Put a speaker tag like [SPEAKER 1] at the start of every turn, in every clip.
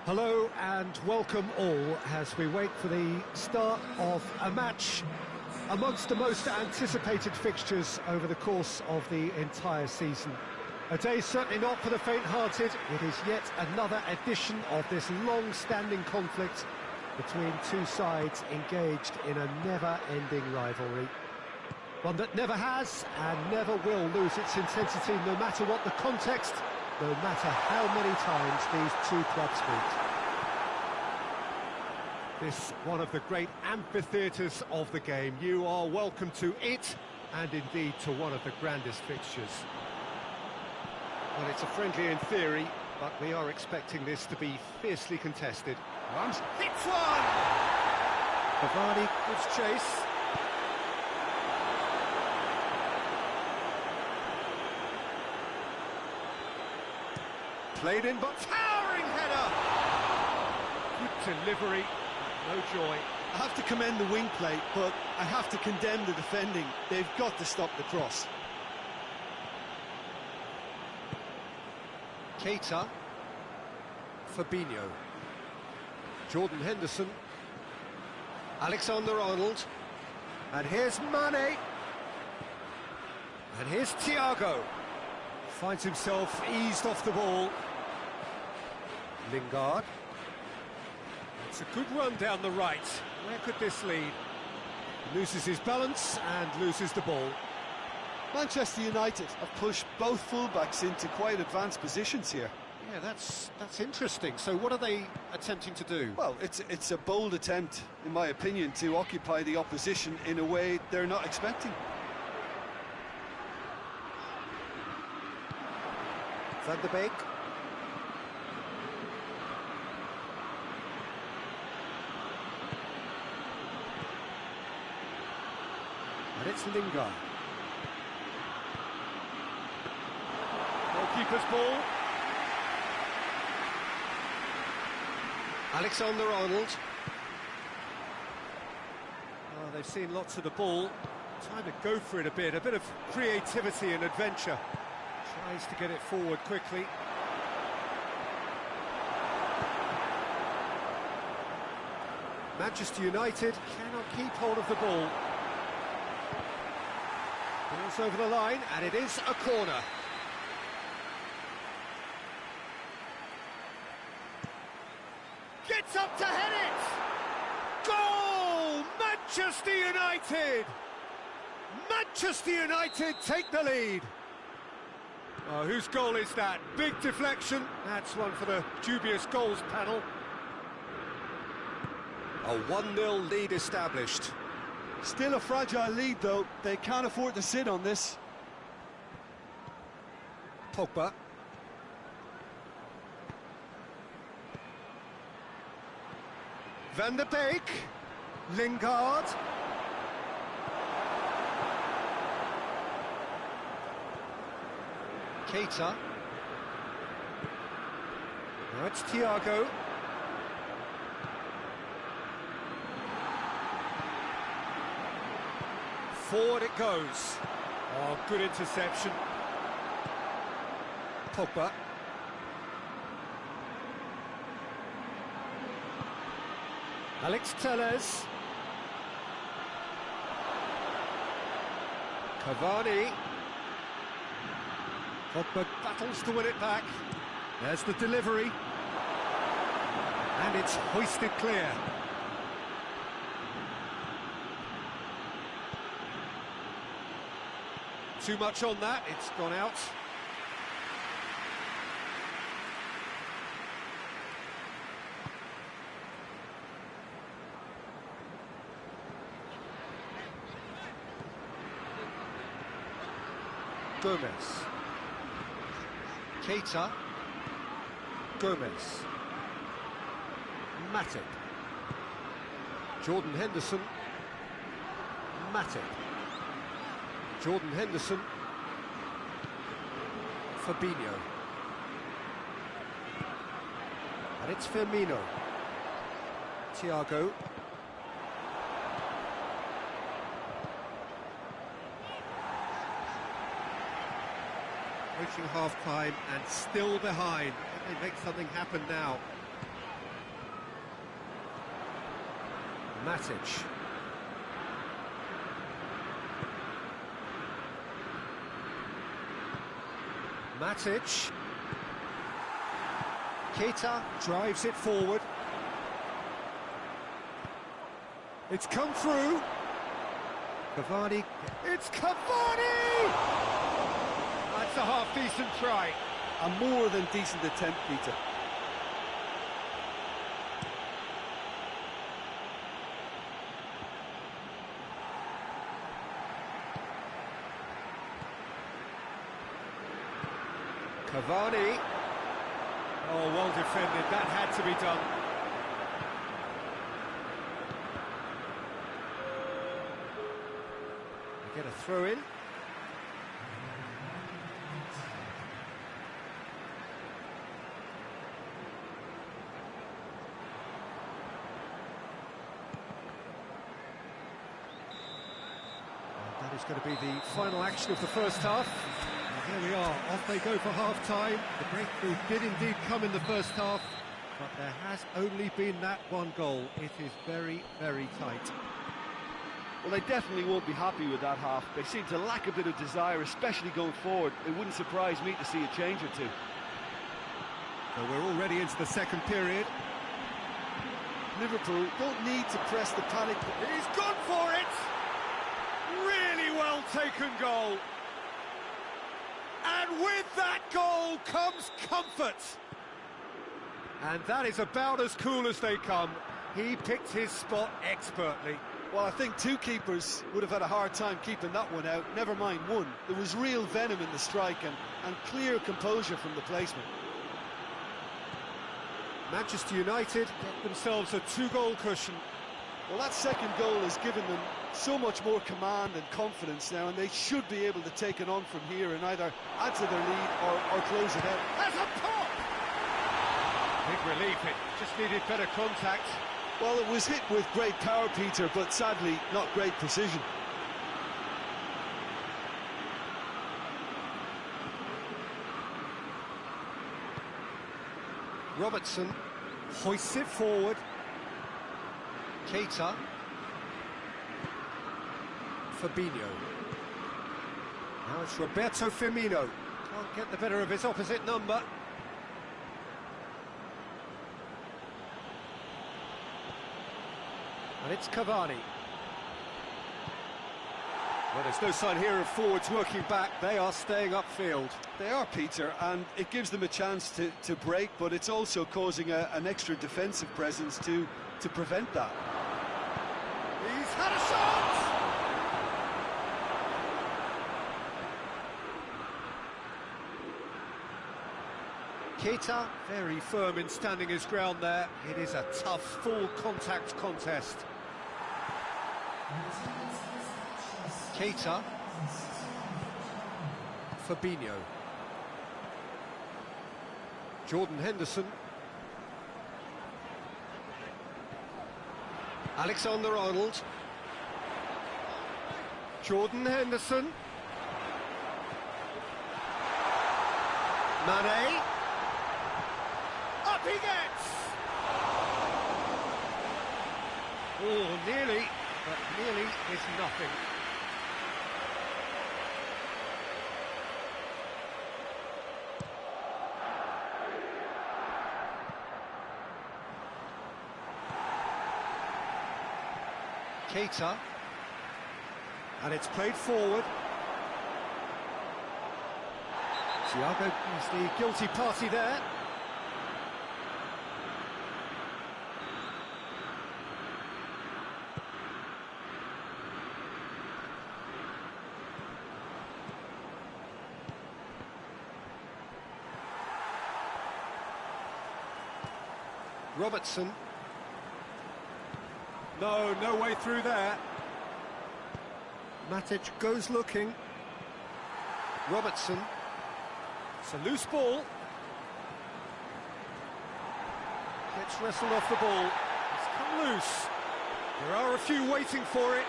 [SPEAKER 1] Hello and welcome all as we wait for the start of a match amongst the most anticipated fixtures over the course of the entire season. A day certainly not for the faint-hearted. It is yet another edition of this long-standing conflict between two sides engaged in a never-ending rivalry. One that never has and never will lose its intensity no matter what the context, no matter how many times these two clubs meet. This one of the great amphitheatres of the game. You are welcome to it, and indeed to one of the grandest fixtures. Well, it's a friendly in theory, but we are expecting this to be fiercely contested. Rams hits one! Cavani gives chase. Played in, but towering header! Good delivery, no joy.
[SPEAKER 2] I have to commend the wing play, but I have to condemn the defending. They've got to stop the cross.
[SPEAKER 1] Keita. Fabinho. Jordan Henderson. Alexander-Arnold. And here's Mane. And here's Thiago. Finds himself eased off the ball. Lingard. It's a good run down the right. Where could this lead? Loses his balance and loses the ball.
[SPEAKER 2] Manchester United have pushed both fullbacks into quite advanced positions here.
[SPEAKER 1] Yeah, that's interesting. So what are they attempting to do?
[SPEAKER 2] Well, it's a bold attempt, in my opinion, to occupy the opposition in a way they're not expecting.
[SPEAKER 1] Van der Beek. And it's Lingard. Goalkeeper's ball. Alexander-Arnold. Oh, they've seen lots of the ball. Time to go for it a bit of creativity and adventure. Tries to get it forward quickly. Manchester United cannot keep hold of the ball. Ball's over the line, and it is a corner. Gets up to head it! Goal! Manchester United! Manchester United take the lead. Oh, whose goal is that? Big deflection. That's one for the dubious goals panel. A 1-0 lead established.
[SPEAKER 2] Still a fragile lead, though. They can't afford to sit on this.
[SPEAKER 1] Pogba. Van der Beek. Lingard. Keita. Now it's Thiago. Forward it goes. Oh, good interception. Pogba. Alex Telles. Cavani. Pogba battles to win it back. There's the delivery. And it's hoisted clear. Too much on that, it's gone out. Gomez. Keita. Gomez. Matip. Jordan Henderson. Matip. Jordan Henderson. Fabinho. And it's Firmino. Thiago. Approaching half-time and still behind. Can they make something happen now? Matic. Matic. Keita drives it forward. It's come through. Cavani. It's Cavani! That's a half-decent try.
[SPEAKER 2] A more than decent attempt, Peter.
[SPEAKER 1] Cavani. Oh, well defended. That had to be done. They get a throw in. And that is going to be the final action of the first half.
[SPEAKER 3] There we are, off they go for half-time. The breakthrough did indeed come in the first half, but there has only been that one goal. It is very, very tight.
[SPEAKER 2] Well, they definitely won't be happy with that half. They seem to lack a bit of desire, especially going forward. It wouldn't surprise me to see a change or two.
[SPEAKER 3] So we're already into the second period.
[SPEAKER 2] Liverpool don't need to press the panic.
[SPEAKER 1] He's gone for it! Really well taken goal. And with that goal comes comfort. And that is about as cool as they come. He picked his spot expertly.
[SPEAKER 2] Well, I think two keepers would have had a hard time keeping that one out, never mind one. There was real venom in the strike and clear composure from the placement.
[SPEAKER 1] Manchester United get themselves a two-goal cushion.
[SPEAKER 2] Well, that second goal has given them so much more command and confidence now, and they should be able to take it on from here and either add to their lead or close it out.
[SPEAKER 1] That's a pop! Big relief, it just needed better contact.
[SPEAKER 2] Well, it was hit with great power, Peter, but sadly not great precision.
[SPEAKER 1] Robertson hoists it forward. Keita. Fabinho. Now it's Roberto Firmino. Can't get the better of his opposite number. And it's Cavani. Well, there's no sign here of forwards working back. They are staying upfield.
[SPEAKER 2] They are, Peter, and it gives them a chance to break, but it's also causing an extra defensive presence to prevent that.
[SPEAKER 1] He's had a shot! Keita, very firm in standing his ground there. It is a tough, full contact contest. Keita. Fabinho. Jordan Henderson. Alexander-Arnold. Jordan Henderson. Mane. Up he gets! Oh, nearly, but nearly is nothing. Keita. And it's played forward. Thiago is the guilty party there. Robertson. No way through there. Matic goes looking. Robertson. It's a loose ball. Gets wrestled off the ball. It's come loose. There are a few waiting for it.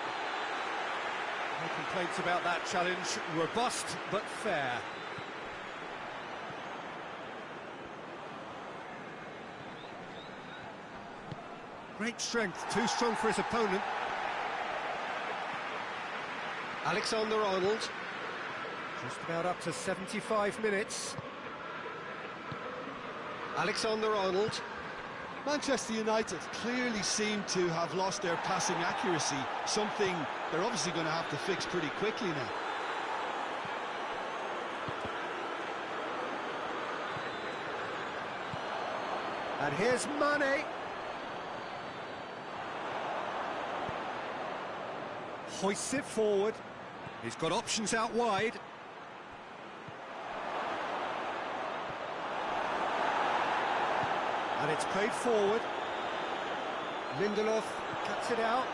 [SPEAKER 1] No complaints about that challenge. Robust but fair.
[SPEAKER 3] Great strength, too strong for his opponent.
[SPEAKER 1] Alexander-Arnold. Just about up to 75 minutes. Alexander-Arnold.
[SPEAKER 2] Manchester United clearly seem to have lost their passing accuracy, something they're obviously going to have to fix pretty quickly now.
[SPEAKER 1] And here's Mane. Hoists it forward.
[SPEAKER 3] He's got options out wide.
[SPEAKER 1] And it's played forward. Lindelof cuts it out.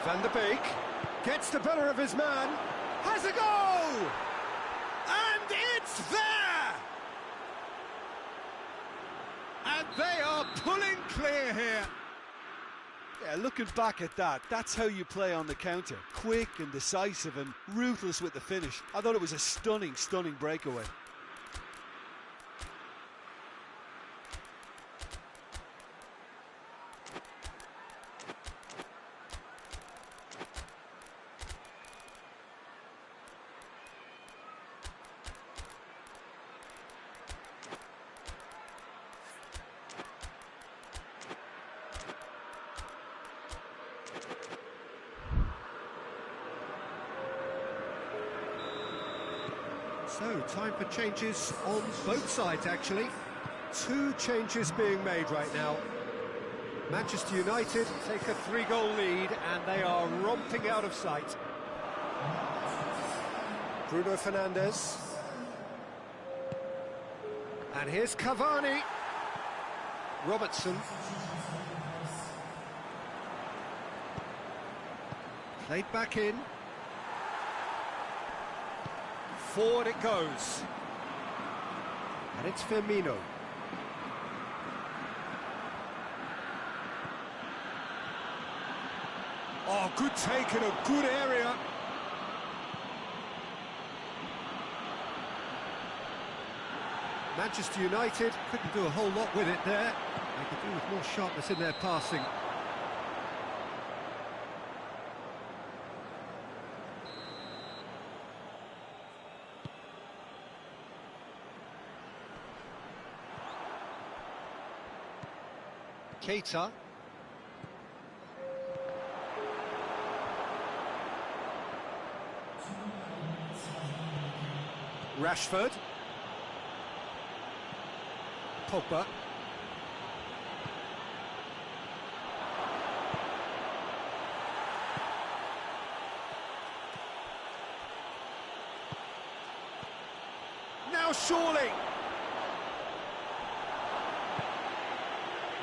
[SPEAKER 1] Van der Beek gets the better of his man. Has a go! And it's there!
[SPEAKER 3] And they are pulling clear here.
[SPEAKER 2] Yeah, looking back at that, that's how you play on the counter. Quick and decisive and ruthless with the finish. I thought it was a stunning, stunning breakaway.
[SPEAKER 1] So, time for changes on both sides, actually. Two changes being made right now. Manchester United take a 3-goal lead, and they are romping out of sight. Bruno Fernandes. And here's Cavani. Robertson. Played back in. Forward it goes. And it's Firmino.
[SPEAKER 3] Oh, good take in a good area.
[SPEAKER 1] Manchester United
[SPEAKER 3] Couldn't do a whole lot with it there. They could do with more sharpness in their passing.
[SPEAKER 1] Keita. Rashford. Pogba. Now surely.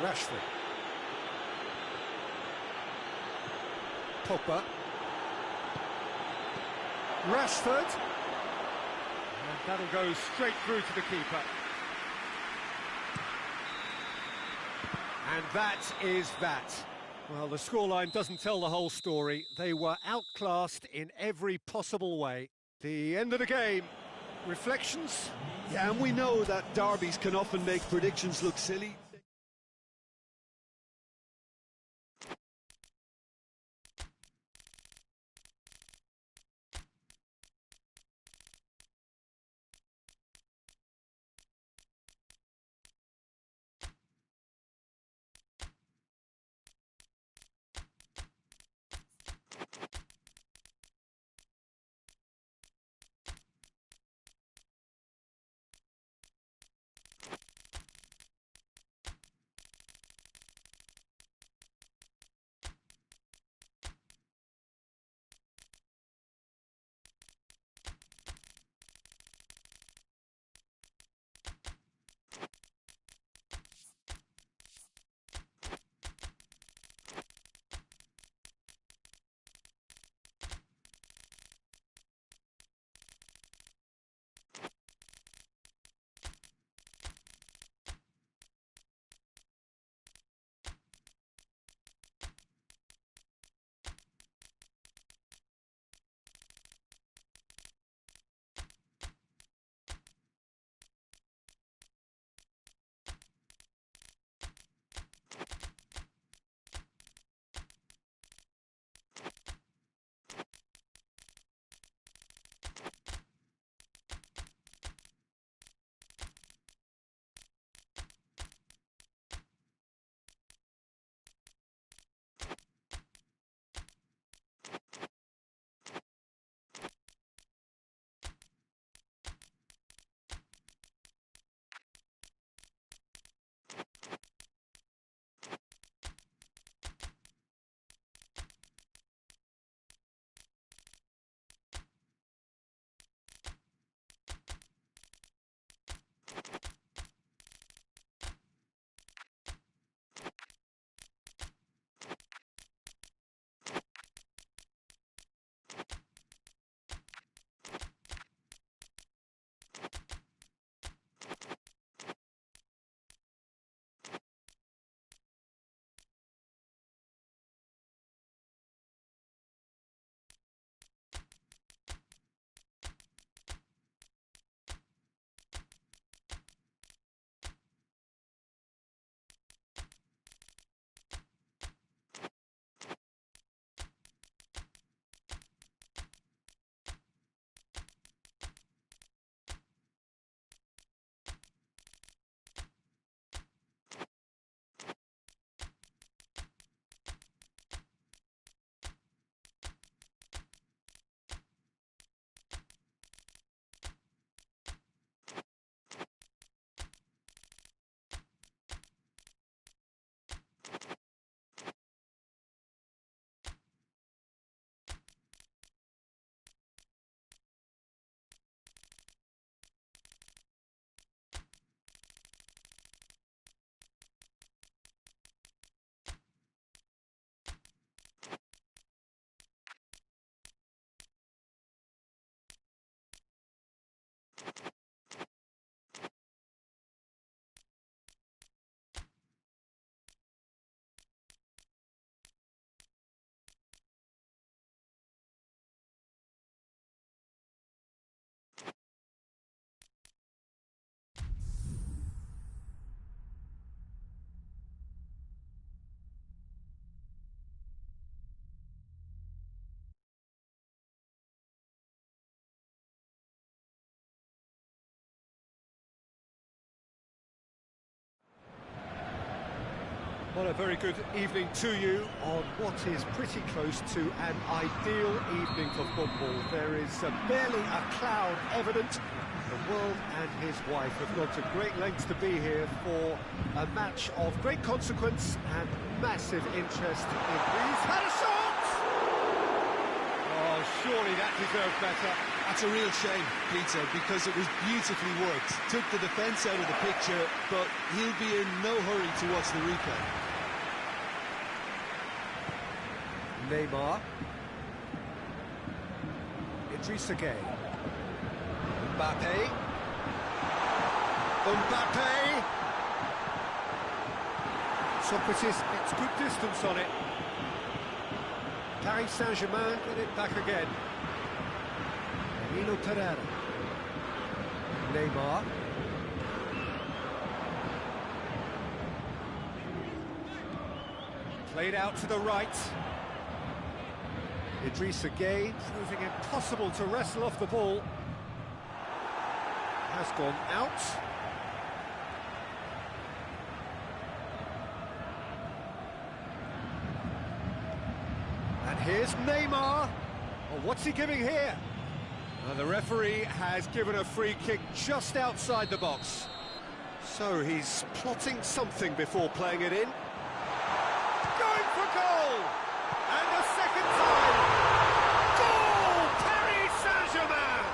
[SPEAKER 1] Rashford. Pogba. Rashford.
[SPEAKER 3] And that'll go straight through to the keeper.
[SPEAKER 1] And that is that.
[SPEAKER 3] Well, the scoreline doesn't tell the whole story.
[SPEAKER 1] They were outclassed in every possible way. The end of the game. Reflections?
[SPEAKER 2] Yeah, and we know that derbies can often make predictions look silly.
[SPEAKER 1] Well, a very good evening to you on what is pretty close to an ideal evening for football. There is barely a cloud evident. The world and his wife have gone to great lengths to be here for a match of great consequence and massive interest. He's had a shot! Oh, surely that deserved better.
[SPEAKER 2] That's a real shame, Peter, because it was beautifully worked. Took the defence out of the picture, but he'll be in no hurry to watch the replay.
[SPEAKER 1] Neymar. Idrissa Gueye. Mbappe. Socrates gets good distance on it. Paris Saint-Germain get it back again. Nino Pereira. Neymar. Played out to the right. Idrissa Gueye, proving impossible to wrestle off the ball. Has gone out. And here's Neymar. Oh, what's he giving here? The referee has given a free kick just outside the box. So he's plotting something before playing it in. Going for goal! And a second time! Goal! Paris Saint-Germain!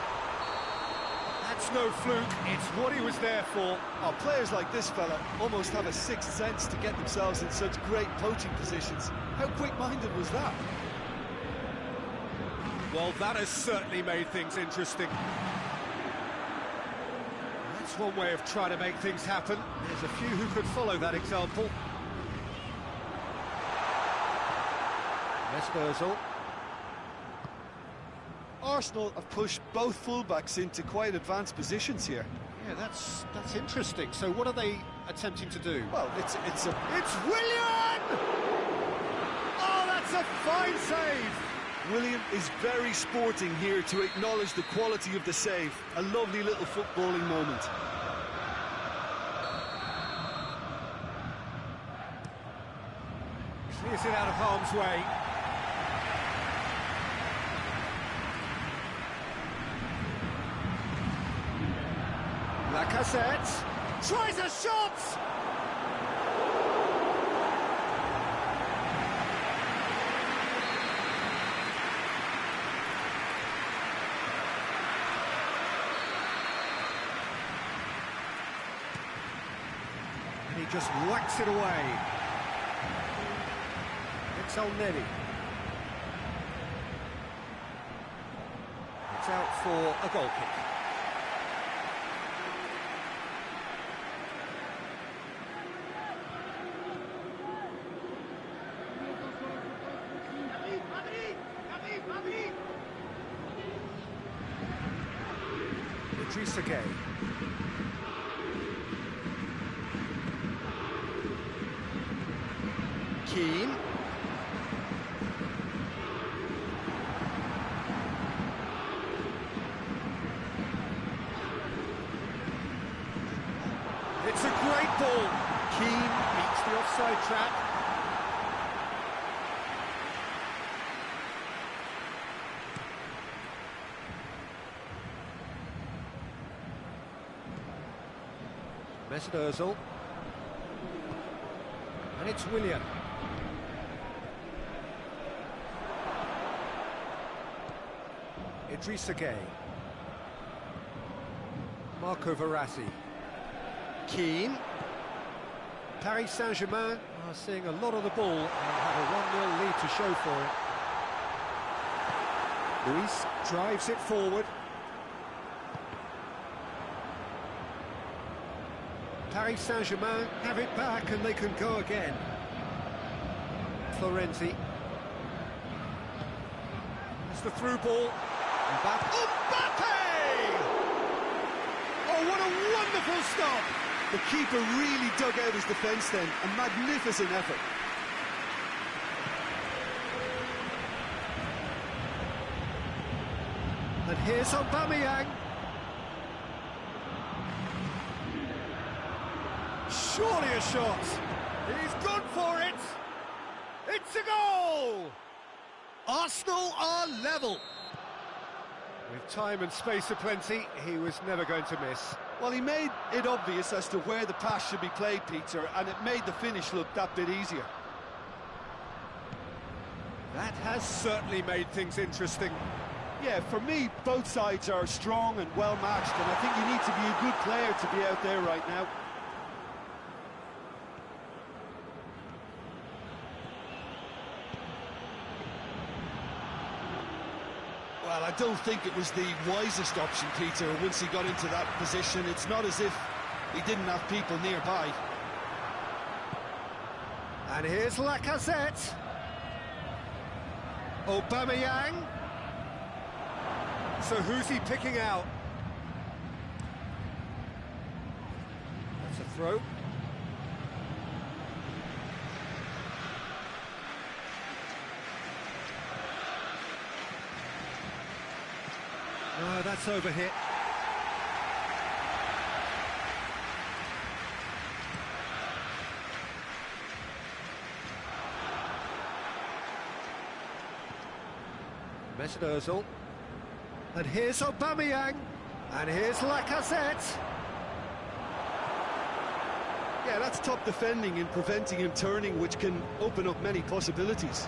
[SPEAKER 1] That's no fluke, it's what he was there for.
[SPEAKER 2] Oh, players like this fella almost have a sixth sense to get themselves in such great poaching positions. How quick-minded was that?
[SPEAKER 1] Well, that has certainly made things interesting. That's one way of trying to make things happen. There's a few who could follow that example. Ozil.
[SPEAKER 2] Arsenal have pushed both fullbacks into quite advanced positions here.
[SPEAKER 1] Yeah, that's interesting. So what are they attempting to do?
[SPEAKER 2] Well, it's
[SPEAKER 1] Willian! Oh, that's a fine save!
[SPEAKER 2] William is very sporting here to acknowledge the quality of the save. A lovely little footballing moment.
[SPEAKER 1] Clears it out of harm's way. Lacazette tries a shot! And he just whacks it away. It's Neri. It's out for a goal kick. Idrissa Gueye. Keane. It's a great ball. Keane beats the offside trap. Ozil. And it's Willian. Idrissa Gueye. Marco Verratti. Keane. Paris Saint-Germain are seeing a lot of the ball and have a 1-0 lead to show for it. Luis drives it forward. Paris Saint-Germain have it back and they can go again. Florenzi. It's the through ball. Mbappe. Oh, what a wonderful stop!
[SPEAKER 2] The keeper really dug out his defence then. A magnificent effort.
[SPEAKER 1] And here's Aubameyang. Surely a shot.
[SPEAKER 3] He's gone for it! It's a goal! Arsenal are level. With time and space aplenty, he was never going to miss.
[SPEAKER 2] Well, he made it obvious as to where the pass should be played, Peter, and it made the finish look that bit easier.
[SPEAKER 3] That has certainly made things interesting.
[SPEAKER 2] Yeah, for me, both sides are strong and well matched, and I think you need to be a good player to be out there right now. Well, I don't think it was the wisest option, Peter, once he got into that position. It's not as if he didn't have people nearby.
[SPEAKER 3] And here's Lacazette. Aubameyang. So who's he picking out? That's a throw. No, that's overhit. Mesut Ozil. And here's Aubameyang. And here's Lacazette.
[SPEAKER 2] Yeah, that's top defending and preventing him turning, which can open up many possibilities.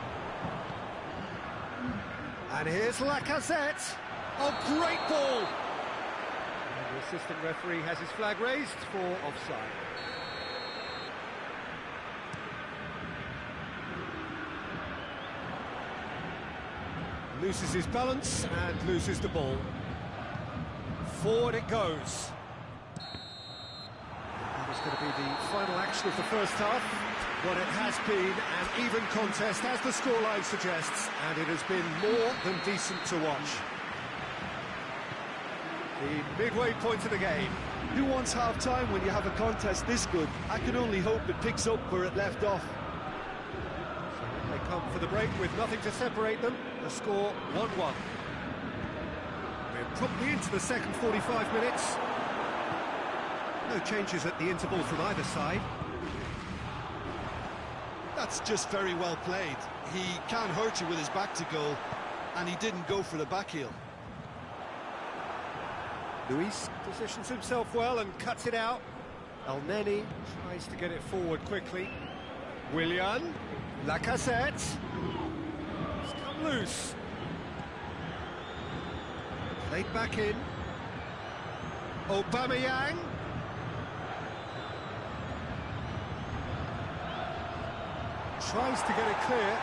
[SPEAKER 3] And here's Lacazette. Oh, great ball! And the assistant referee has his flag raised for offside. Loses his balance and loses the ball. Forward it goes. That is going to be the final action of the first half. What it has been an even contest, as the scoreline suggests, and it has been more than decent to watch. The midway point of the game.
[SPEAKER 2] Who wants half-time when you have a contest this good? I can only hope it picks up where it left off.
[SPEAKER 3] So they come for the break with nothing to separate them. The score 1-1. We're promptly into the second 45 minutes. No changes at the interval from either side.
[SPEAKER 2] That's just very well played. He can't hurt you with his back to goal, and he didn't go for the back heel.
[SPEAKER 3] Luis positions himself well and cuts it out. El Neni tries to get it forward quickly. Willian, Lacazette. It's come loose. Played back in. Aubameyang. Tries to get it clear.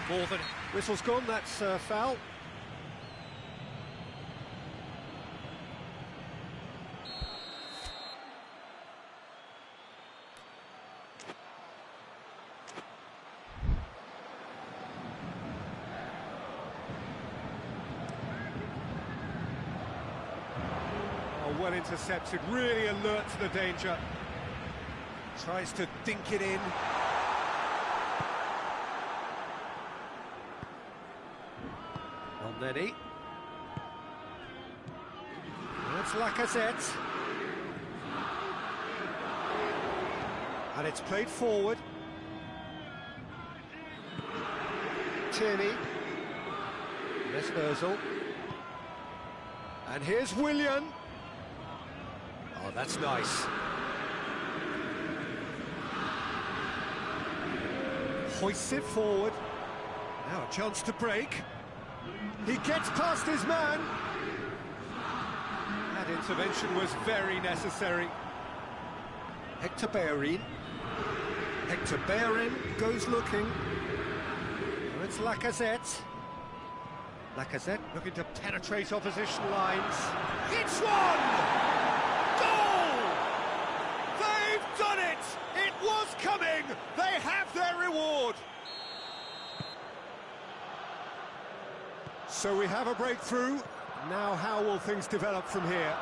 [SPEAKER 3] More than whistle's gone, that's foul. Well intercepted, really alert to the danger. Tries to dink it in. El Neni. That's Lacazette. And it's played forward. Tierney. Mesut Ozil. And here's Willian. Oh, that's nice. Hoists it forward. Now a chance to break. He gets past his man. That intervention was very necessary. Hector Bellerin. Hector Bellerin goes looking. Now it's Lacazette. Lacazette looking to penetrate opposition lines. It's one! Done it! It was coming! They have their reward! So we have a breakthrough. Now how will things develop from here?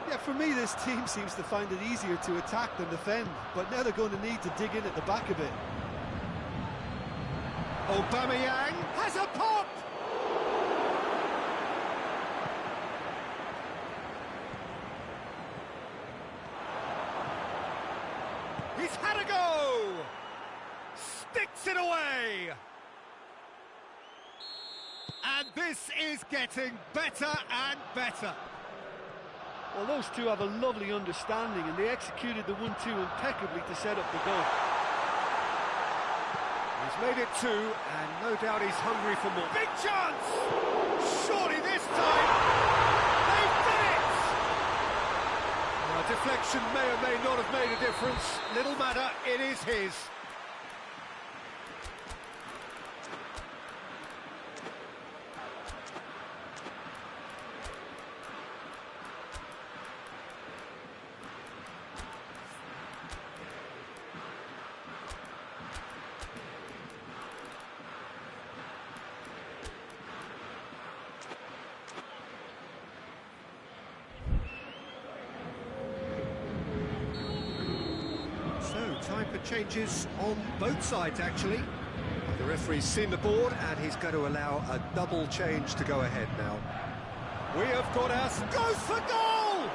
[SPEAKER 2] Yeah, for me this team seems to find it easier to attack than defend, but now they're going to need to dig in at the back a bit.
[SPEAKER 3] Aubameyang has a pop!
[SPEAKER 1] away! And this is getting better and better.
[SPEAKER 2] Well, those two have a lovely understanding, and they executed the 1-2 impeccably to set up the goal.
[SPEAKER 1] He's made it 2, and no doubt he's hungry for more. Big chance! Surely this time, they've done it! Deflection may or may not have made a difference. Little matter, it is his. Time for changes on both sides, actually. The referee's seen the board, and he's going to allow a double change to go ahead now. We have got our... Goes for goal!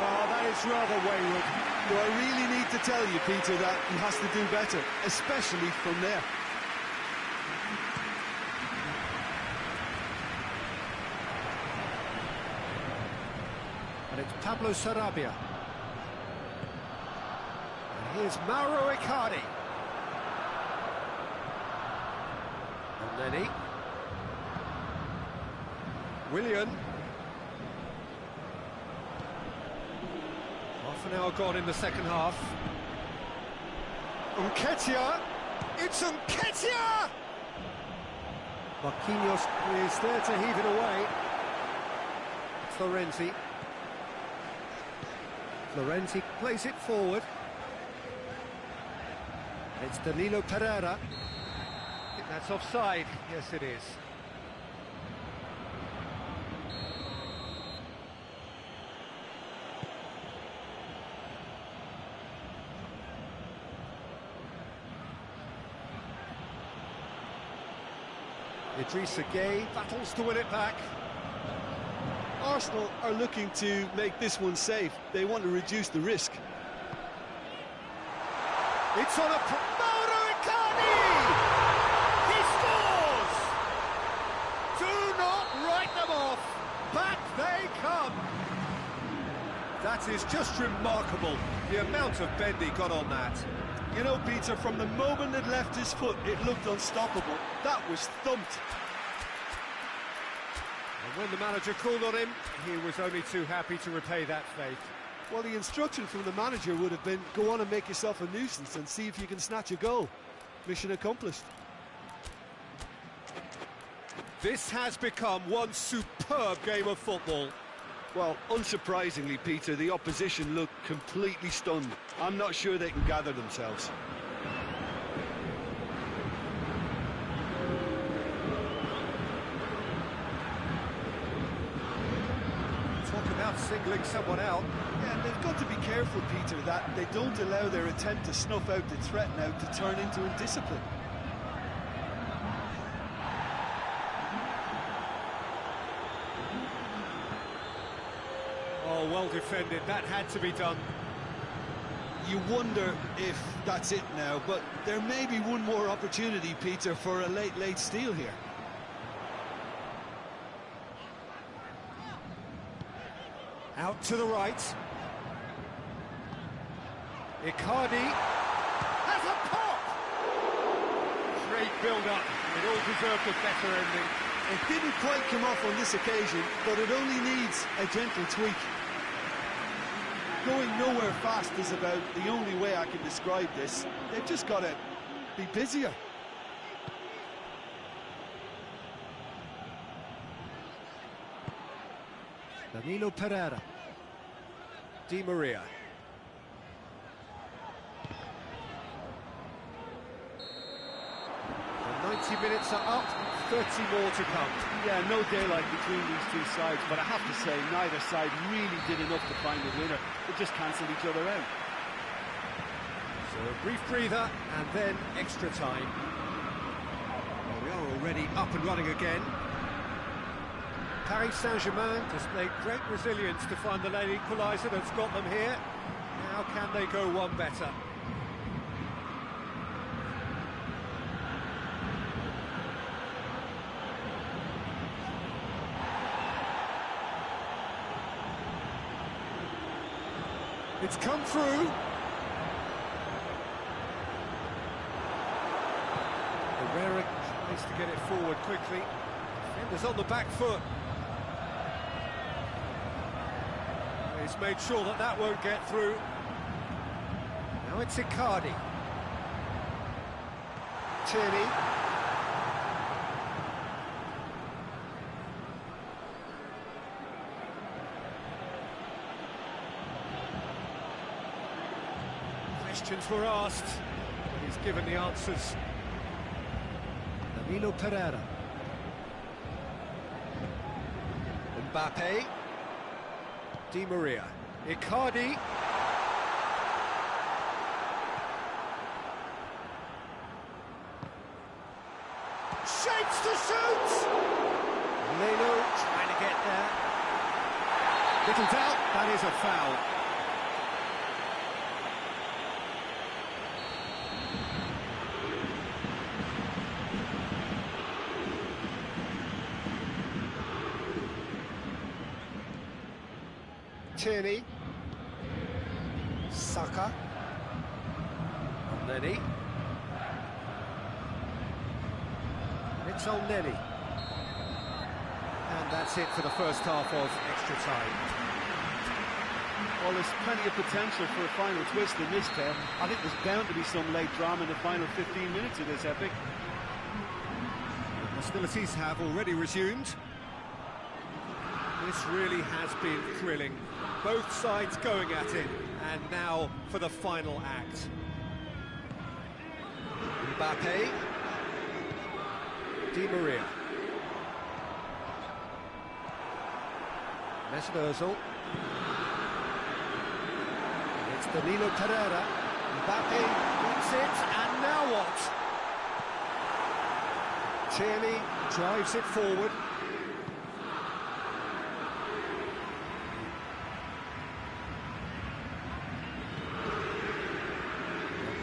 [SPEAKER 2] Oh, that is rather wayward. Do I really need to tell you, Peter, that he has to do better, especially from there?
[SPEAKER 1] And it's Pablo Sarabia. Here's Mauro Icardi. And Lenny. Willian. Half an hour gone in the second half. Nketiah. It's Nketiah! Marquinhos is there to heave it away. Florenzi. Florenzi plays it forward. It's Danilo Pereira. I think that's offside. Yes, it is. Idrissa Gueye battles to win it back.
[SPEAKER 2] Arsenal are looking to make this one safe. They want to reduce the risk.
[SPEAKER 1] It's on a... Mauro Icardi! He scores! Do not write them off. Back they come. That is just remarkable. The amount of bend he got on that.
[SPEAKER 2] You know, Peter, from the moment it left his foot, it looked unstoppable. That was thumped.
[SPEAKER 1] And when the manager called on him, he was only too happy to repay that faith.
[SPEAKER 2] Well, the instruction from the manager would have been, go on and make yourself a nuisance and see if you can snatch a goal. Mission accomplished.
[SPEAKER 1] This has become one superb game of football.
[SPEAKER 2] Well, unsurprisingly, Peter, the opposition look completely stunned. I'm not sure they can gather themselves.
[SPEAKER 1] Talk about singling someone out.
[SPEAKER 2] Yeah, and they've got to be careful, Peter, that they don't allow their attempt to snuff out the threat now to turn into indiscipline.
[SPEAKER 1] Oh, well defended. That had to be done.
[SPEAKER 2] You wonder if that's it now, but there may be one more opportunity, Peter, for a late steal here.
[SPEAKER 1] Out to the right. Icardi has a pop! Great build-up. It all deserved a better ending.
[SPEAKER 2] It didn't quite come off on this occasion, but it only needs a gentle tweak. Going nowhere fast is about the only way I can describe this. They've just got to be busier.
[SPEAKER 1] Danilo Pereira. Di Maria. The 90 minutes are up, 30 more to come.
[SPEAKER 2] Yeah, no daylight between these two sides, but I have to say, neither side really did enough to find a winner. They just cancelled each other out.
[SPEAKER 1] So a brief breather, and then extra time. Well, we are already up and running again. Paris Saint-Germain displayed great resilience to find the late equaliser that's got them here. Now can they go one better?
[SPEAKER 3] It's come through. Herrera tries to get it forward quickly. Defenders on the back foot. He's made sure that that won't get through. Now it's Icardi. Tierney. Questions were asked, but he's given the answers. Danilo Pereira. Mbappe. Di Maria. Icardi. Shapes to shoot! Leno trying to get there. Little doubt, that is a foul. Tierney. Saka. Elneny. It's Elneny. And that's it for the first half of extra time.
[SPEAKER 2] Well, there's plenty of potential for a final twist in this tale. I think there's bound to be some late drama in the final 15 minutes of this epic.
[SPEAKER 3] Hostilities have already resumed. This really has been thrilling. Both sides going at it, and now for the final act. Mbappe. Di Maria. Mesut Ozil. It's Danilo Pereira. Mbappe wants it, and now what? Tierney drives it forward.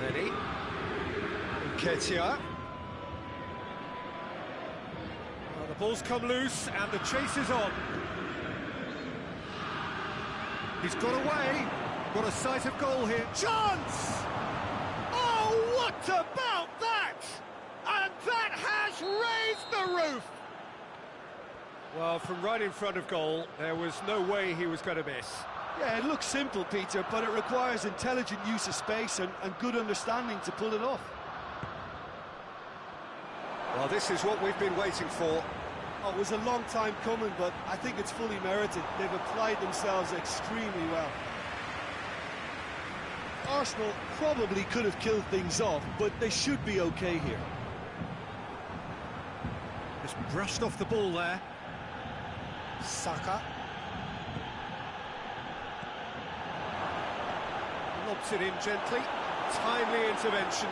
[SPEAKER 3] Elneny. Nketiah. Well, the ball's come loose, and the chase is on. He's got away. Got a sight of goal here. Chance! Oh, what about that? And that has raised the roof! Well, from right in front of goal, there was no way he was going to miss.
[SPEAKER 2] Yeah, it looks simple, Peter, but it requires intelligent use of space and good understanding to pull it off.
[SPEAKER 3] Well, this is what we've been waiting for.
[SPEAKER 2] Oh, it was a long time coming, but I think it's fully merited. They've applied themselves extremely well. Arsenal probably could have killed things off, but they should be okay here.
[SPEAKER 3] Just brushed off the ball there.
[SPEAKER 2] Saka.
[SPEAKER 3] Lobs it in gently. Timely intervention.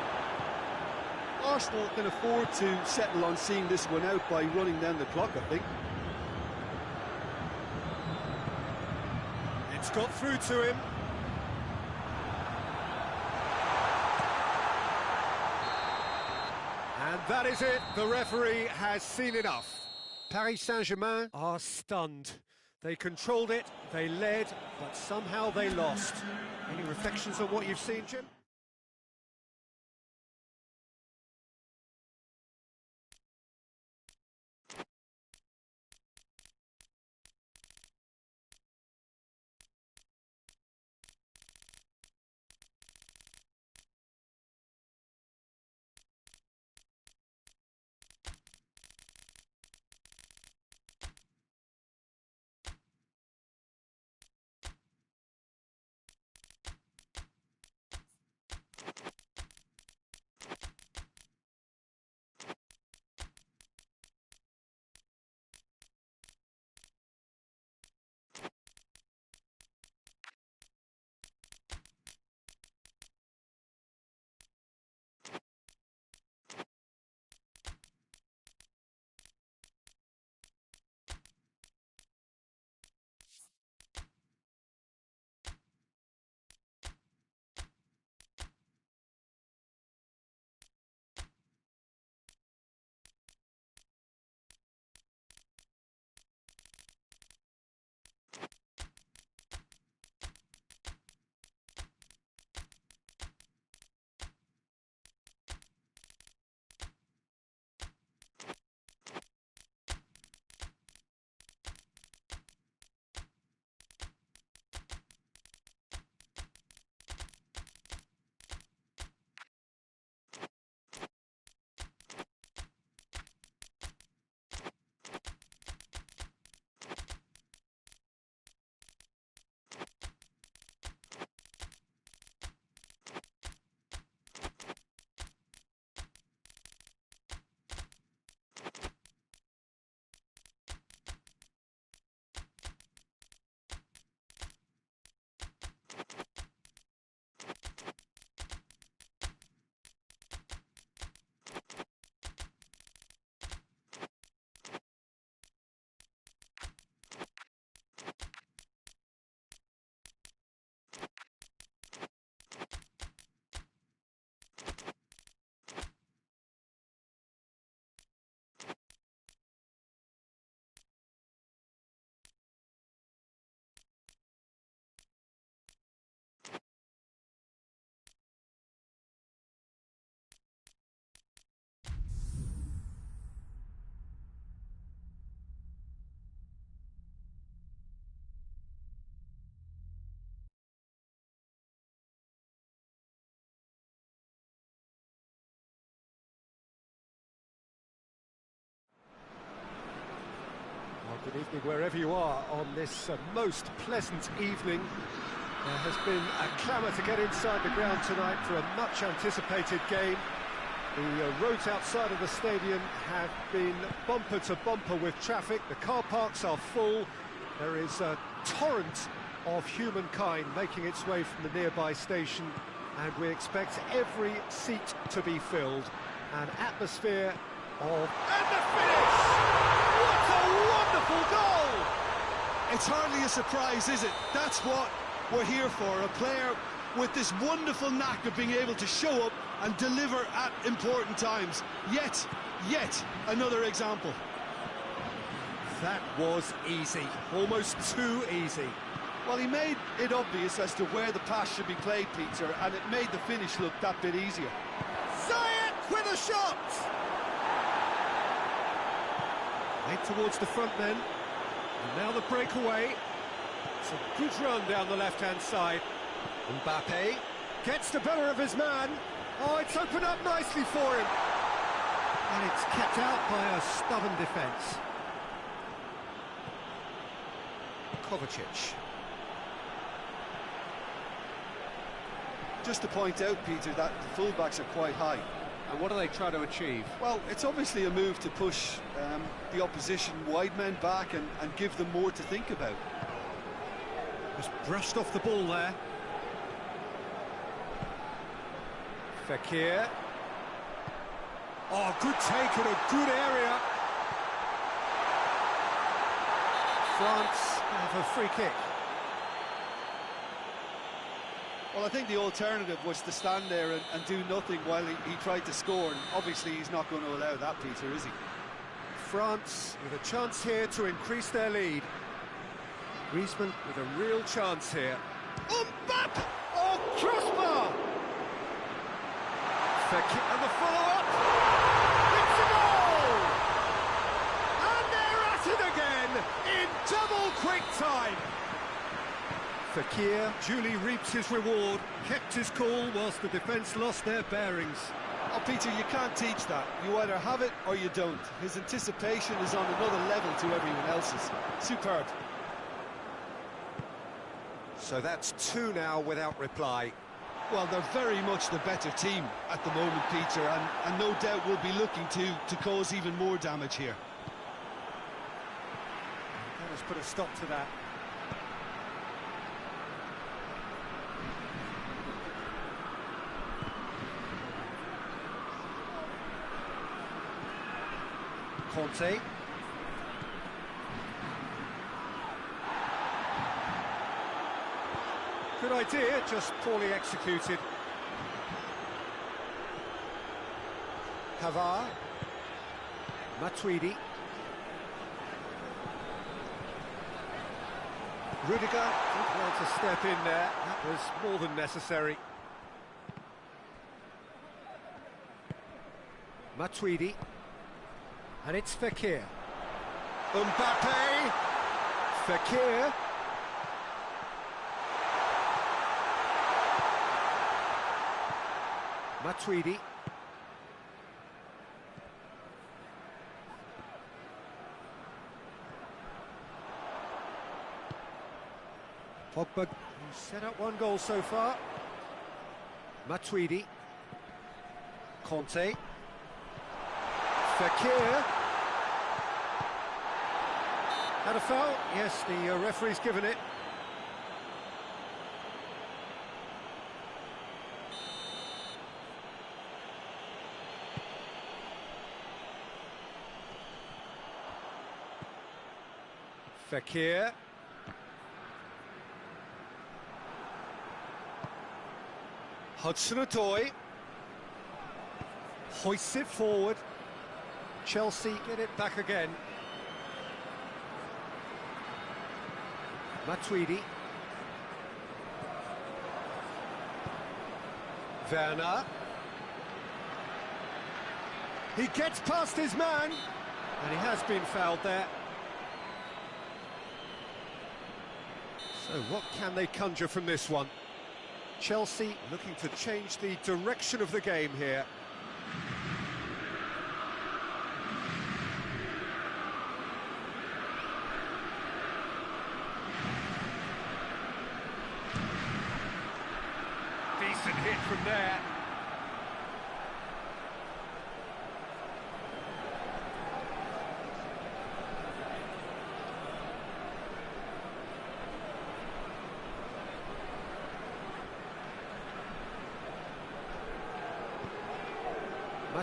[SPEAKER 2] Arsenal can afford to settle on seeing this one out by running down the clock, I think.
[SPEAKER 3] It's got through to him. And that is it. The referee has seen enough. Paris Saint-Germain are stunned. They controlled it, they led, but somehow they lost. Any reflections on what you've seen, Jim?
[SPEAKER 1] Good evening wherever you are on this most pleasant evening. There has been a clamour to get inside the ground tonight for a much anticipated game. The roads outside of the stadium have been bumper to bumper with traffic. The car parks are full. There is a torrent of humankind making its way from the nearby station, and we expect every seat to be filled. An atmosphere of... And the finish! What a wonderful goal!
[SPEAKER 2] It's hardly a surprise, is it? That's what we're here for, a player with this wonderful knack of being able to show up and deliver at important times. Yet another example.
[SPEAKER 1] That was easy, almost too easy.
[SPEAKER 2] Well, he made it obvious as to where the pass should be played, Peter, and it made the finish look that bit easier.
[SPEAKER 1] Ziyech with a shot! Made towards the front then, and now the breakaway. It's a good run down the left-hand side. Mbappe gets the better of his man. Oh, it's opened up nicely for him. And it's kept out by a stubborn defence. Kovacic.
[SPEAKER 2] Just to point out, Peter, that the fullbacks are quite high.
[SPEAKER 1] And what are they trying to achieve?
[SPEAKER 2] Well, it's obviously a move to push the opposition wide men back and give them more to think about.
[SPEAKER 1] Just brushed off the ball there. Fekir. Oh, good take in a good area. France have a free kick.
[SPEAKER 2] Well, I think the alternative was to stand there and do nothing while he tried to score, and obviously he's not going to allow that, Peter, is he?
[SPEAKER 1] France with a chance here to increase their lead. Griezmann with a real chance here. Mbappe! Oh, crossbar! Fekir and the follow-up! It's a goal! And they're at it again in double quick time. Fekir duly reaps his reward, kept his cool whilst the defence lost their bearings.
[SPEAKER 2] Oh, Peter, you can't teach that. You either have it or you don't. His anticipation is on another level to everyone else's. Superb.
[SPEAKER 1] So that's two now without reply.
[SPEAKER 2] Well, they're very much the better team at the moment, Peter, and no doubt will be looking to cause even more damage here.
[SPEAKER 1] Let us put a stop to that. Conte. Good idea, just poorly executed. Pavard. Matuidi. Rudiger did want to step in there. That was more than necessary. Matuidi. And it's Fekir. Mbappe. Fekir. Matuidi. Pogba set up one goal so far. Matuidi. Conte. Fekir. Had a foul? Yes, the referee's given it. Fekir. Hudson-Odoi. Hoists it forward. Chelsea get it back again. Matuidi. Werner. He gets past his man, and he has been fouled there. So what can they conjure from this one? Chelsea looking to change the direction of the game here.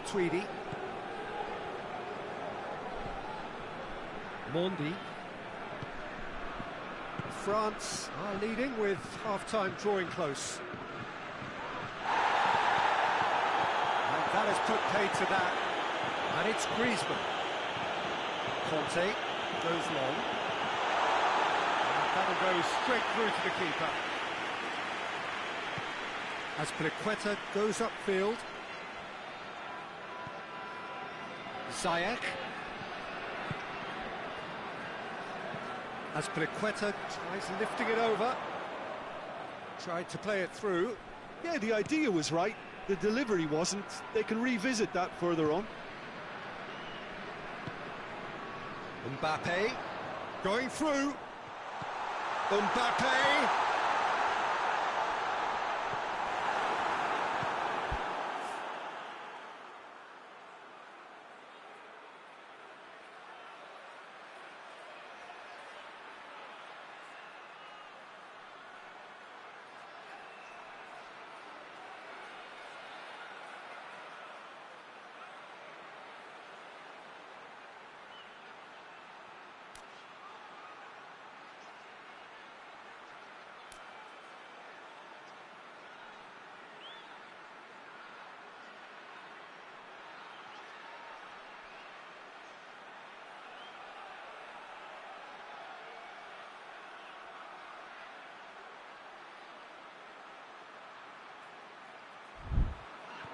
[SPEAKER 1] Matuidi. Mondi. France are leading with half-time drawing close. And that has put paid to that. And it's Griezmann. Conte goes long. And that'll go straight through to the keeper. Azpilicueta goes upfield. Ziyech. Azpilicueta tries lifting it over. Tried to play it through.
[SPEAKER 2] Yeah, the idea was right. The delivery wasn't. They can revisit that further on.
[SPEAKER 1] Mbappe going through. Mbappe.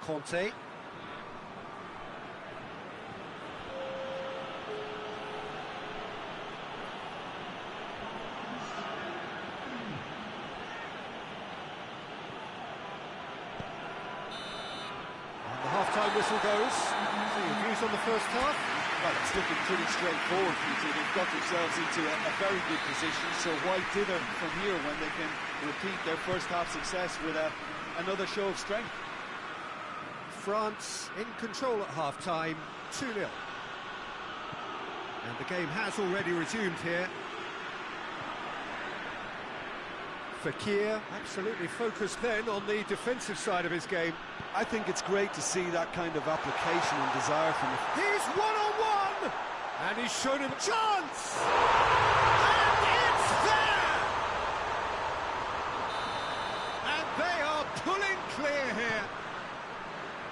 [SPEAKER 1] Conte. And the half-time whistle goes. So your views on the first half?
[SPEAKER 2] Well, it's looking pretty straightforward, Peter. They've got themselves into a very good position, so why dither from here when they can repeat their first half success with another show of strength?
[SPEAKER 1] France in control at half-time, 2-0. And the game has already resumed here. Fekir absolutely focused then on the defensive side of his game.
[SPEAKER 2] I think it's great to see that kind of application and desire from him.
[SPEAKER 1] He's one-on-one! And he's shown him a chance! And it's there! And they are pulling clear here.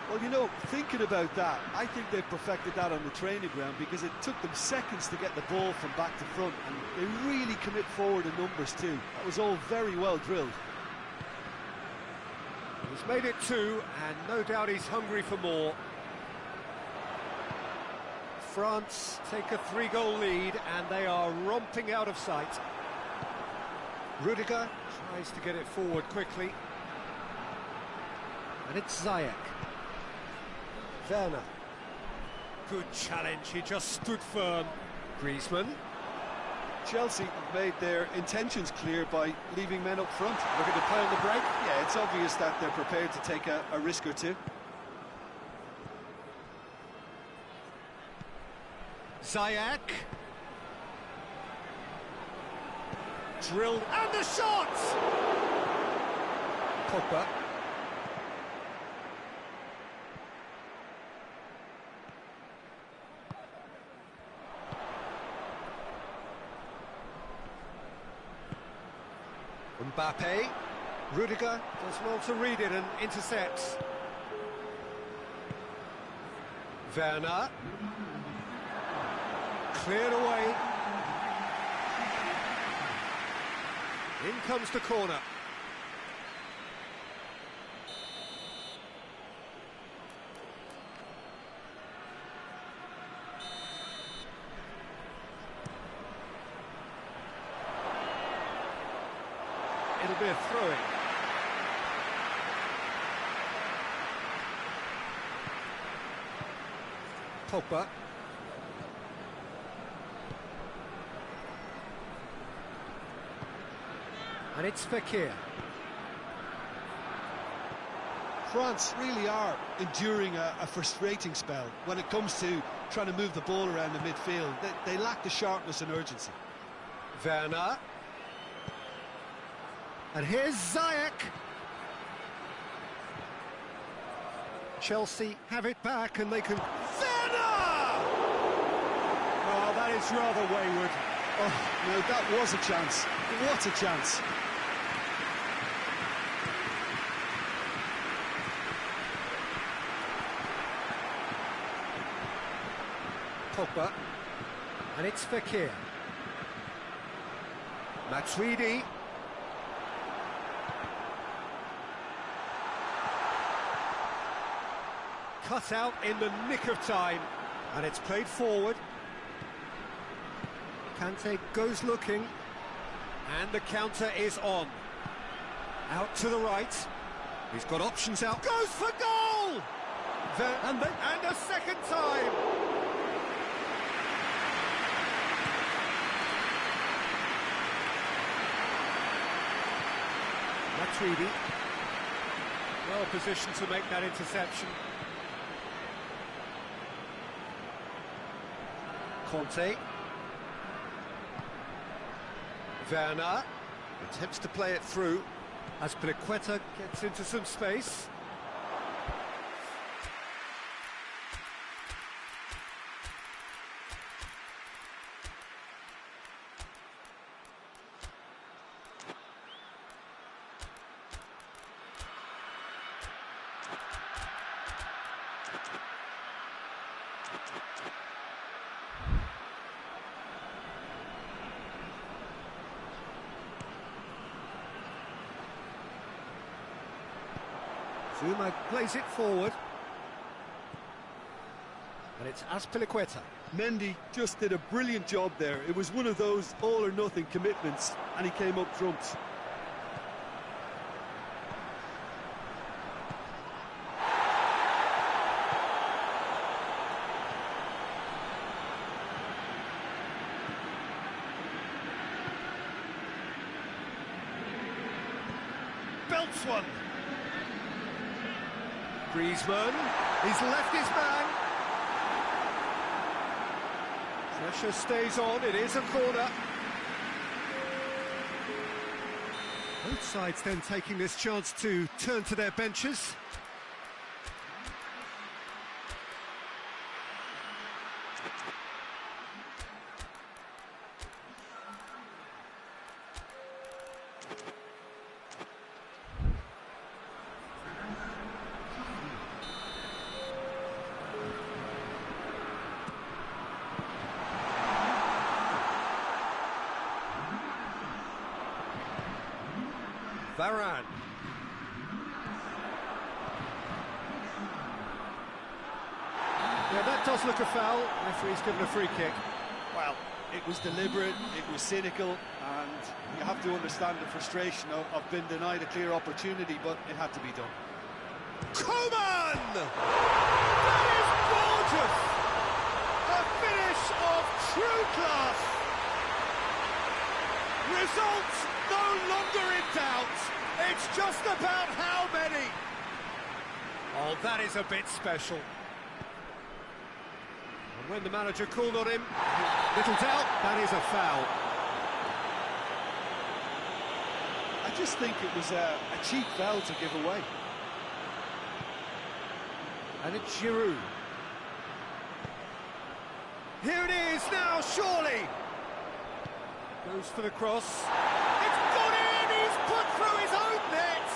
[SPEAKER 2] Well, you know, thinking about that, I think they've perfected that on the training ground because it took them seconds to get the ball from back to front, and they really commit forward in numbers too. That was all very well drilled.
[SPEAKER 1] He's made it 2, and no doubt he's hungry for more. France take a 3-goal lead, and they are romping out of sight. Rudiger tries to get it forward quickly. And it's Ziyech. Werner. Good challenge, he just stood firm. Griezmann.
[SPEAKER 2] Chelsea have made their intentions clear by leaving men up front.
[SPEAKER 1] Looking to play on the break.
[SPEAKER 2] Yeah, it's obvious that they're prepared to take a risk or two.
[SPEAKER 1] Ziyech. Drilled, and the shot! Pogba. Mbappe. Rudiger does well to read it and intercepts. Werner. Cleared away. In comes the corner. It'll be a throw-in. Pogba. And it's Fekir.
[SPEAKER 2] France really are enduring a frustrating spell when it comes to trying to move the ball around the midfield. They lack the sharpness and urgency.
[SPEAKER 1] Werner. And here's Ziyech. Chelsea have it back and they can...
[SPEAKER 2] Werner!
[SPEAKER 3] Oh, that is rather wayward.
[SPEAKER 2] Oh, no, that was a chance. What a chance.
[SPEAKER 1] Pogba. And it's Fekir. Matuidi. Cut out in the nick of time. And it's played forward. Kante goes looking. And the counter is on. Out to the right. He's got options out. Goes for goal! And a second time. Matuidi. Well positioned to make that interception. Conte. Werner attempts to play it through as Piliqueta gets into some space. Zuma plays it forward. And it's Azpilicueta.
[SPEAKER 2] Mendy just did a brilliant job there. It was one of those all-or-nothing commitments, and he came up trumps.
[SPEAKER 3] Belts one.
[SPEAKER 1] Griezmann, he's left his man. Pressure stays on, it is a corner. Both sides then taking this chance to turn to their benches. Varane. Yeah, that does look a foul. Referee's given a free kick.
[SPEAKER 2] Well, it was deliberate, it was cynical, and you have to understand the frustration of being denied a clear opportunity, but it had to be done.
[SPEAKER 3] Coman! That is gorgeous! A finish of true class! Results no longer in doubt. It's just about how many. Oh, that is a bit special. And when the manager called on him, little doubt, that is a foul.
[SPEAKER 2] I just think it was a cheap foul to give away.
[SPEAKER 1] And it's Giroud.
[SPEAKER 3] Here it is now, surely.
[SPEAKER 1] Goes for the cross.
[SPEAKER 3] It's gone in, he's put through his own net.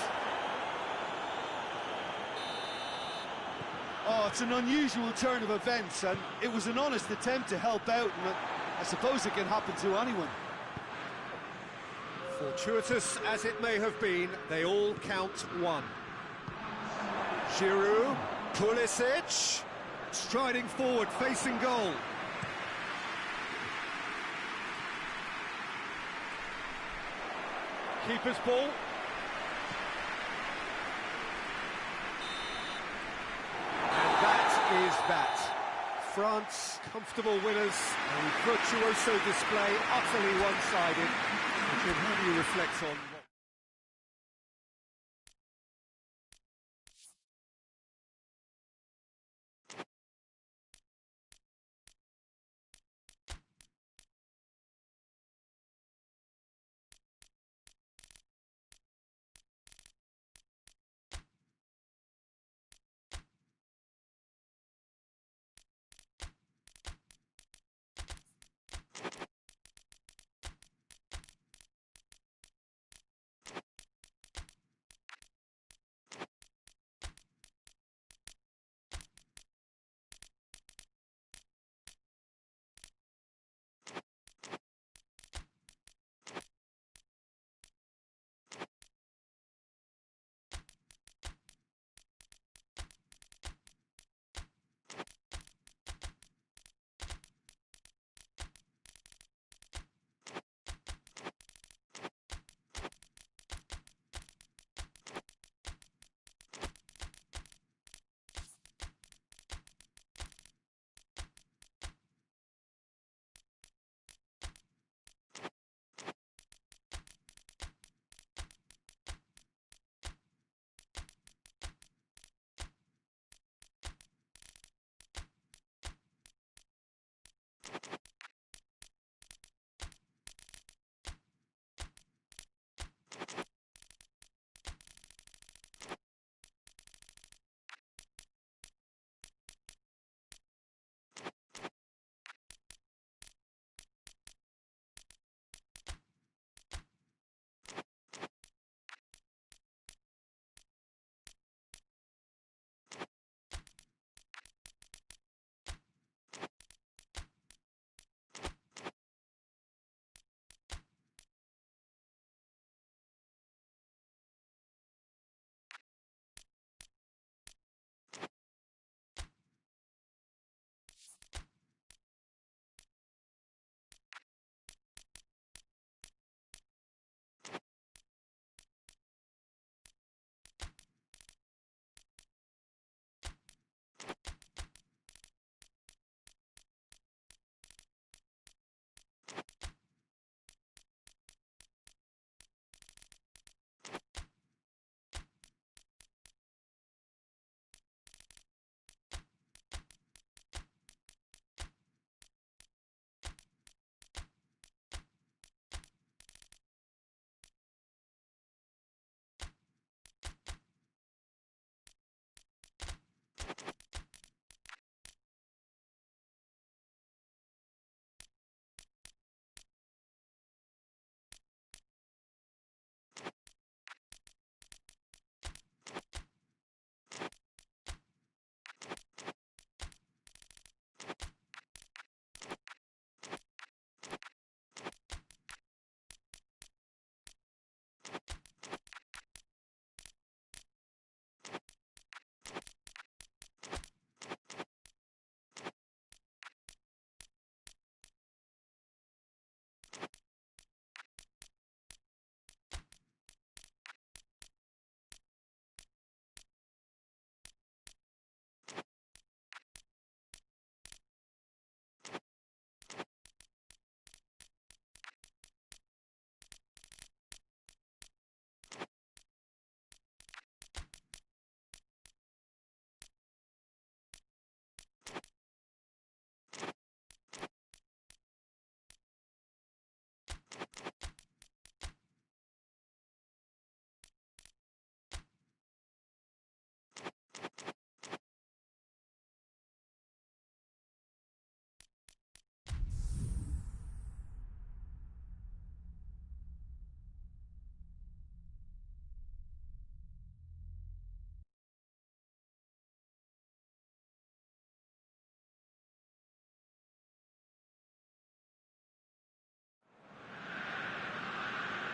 [SPEAKER 2] Oh, it's an unusual turn of events, and it was an honest attempt to help out, and I suppose it can happen to anyone.
[SPEAKER 1] Fortuitous as it may have been, they all count one. Giroud, Pulisic, striding forward, facing goal. Keeper's ball. And that is that. France, comfortable winners, and virtuoso display, utterly one-sided. Jim, how do you reflect on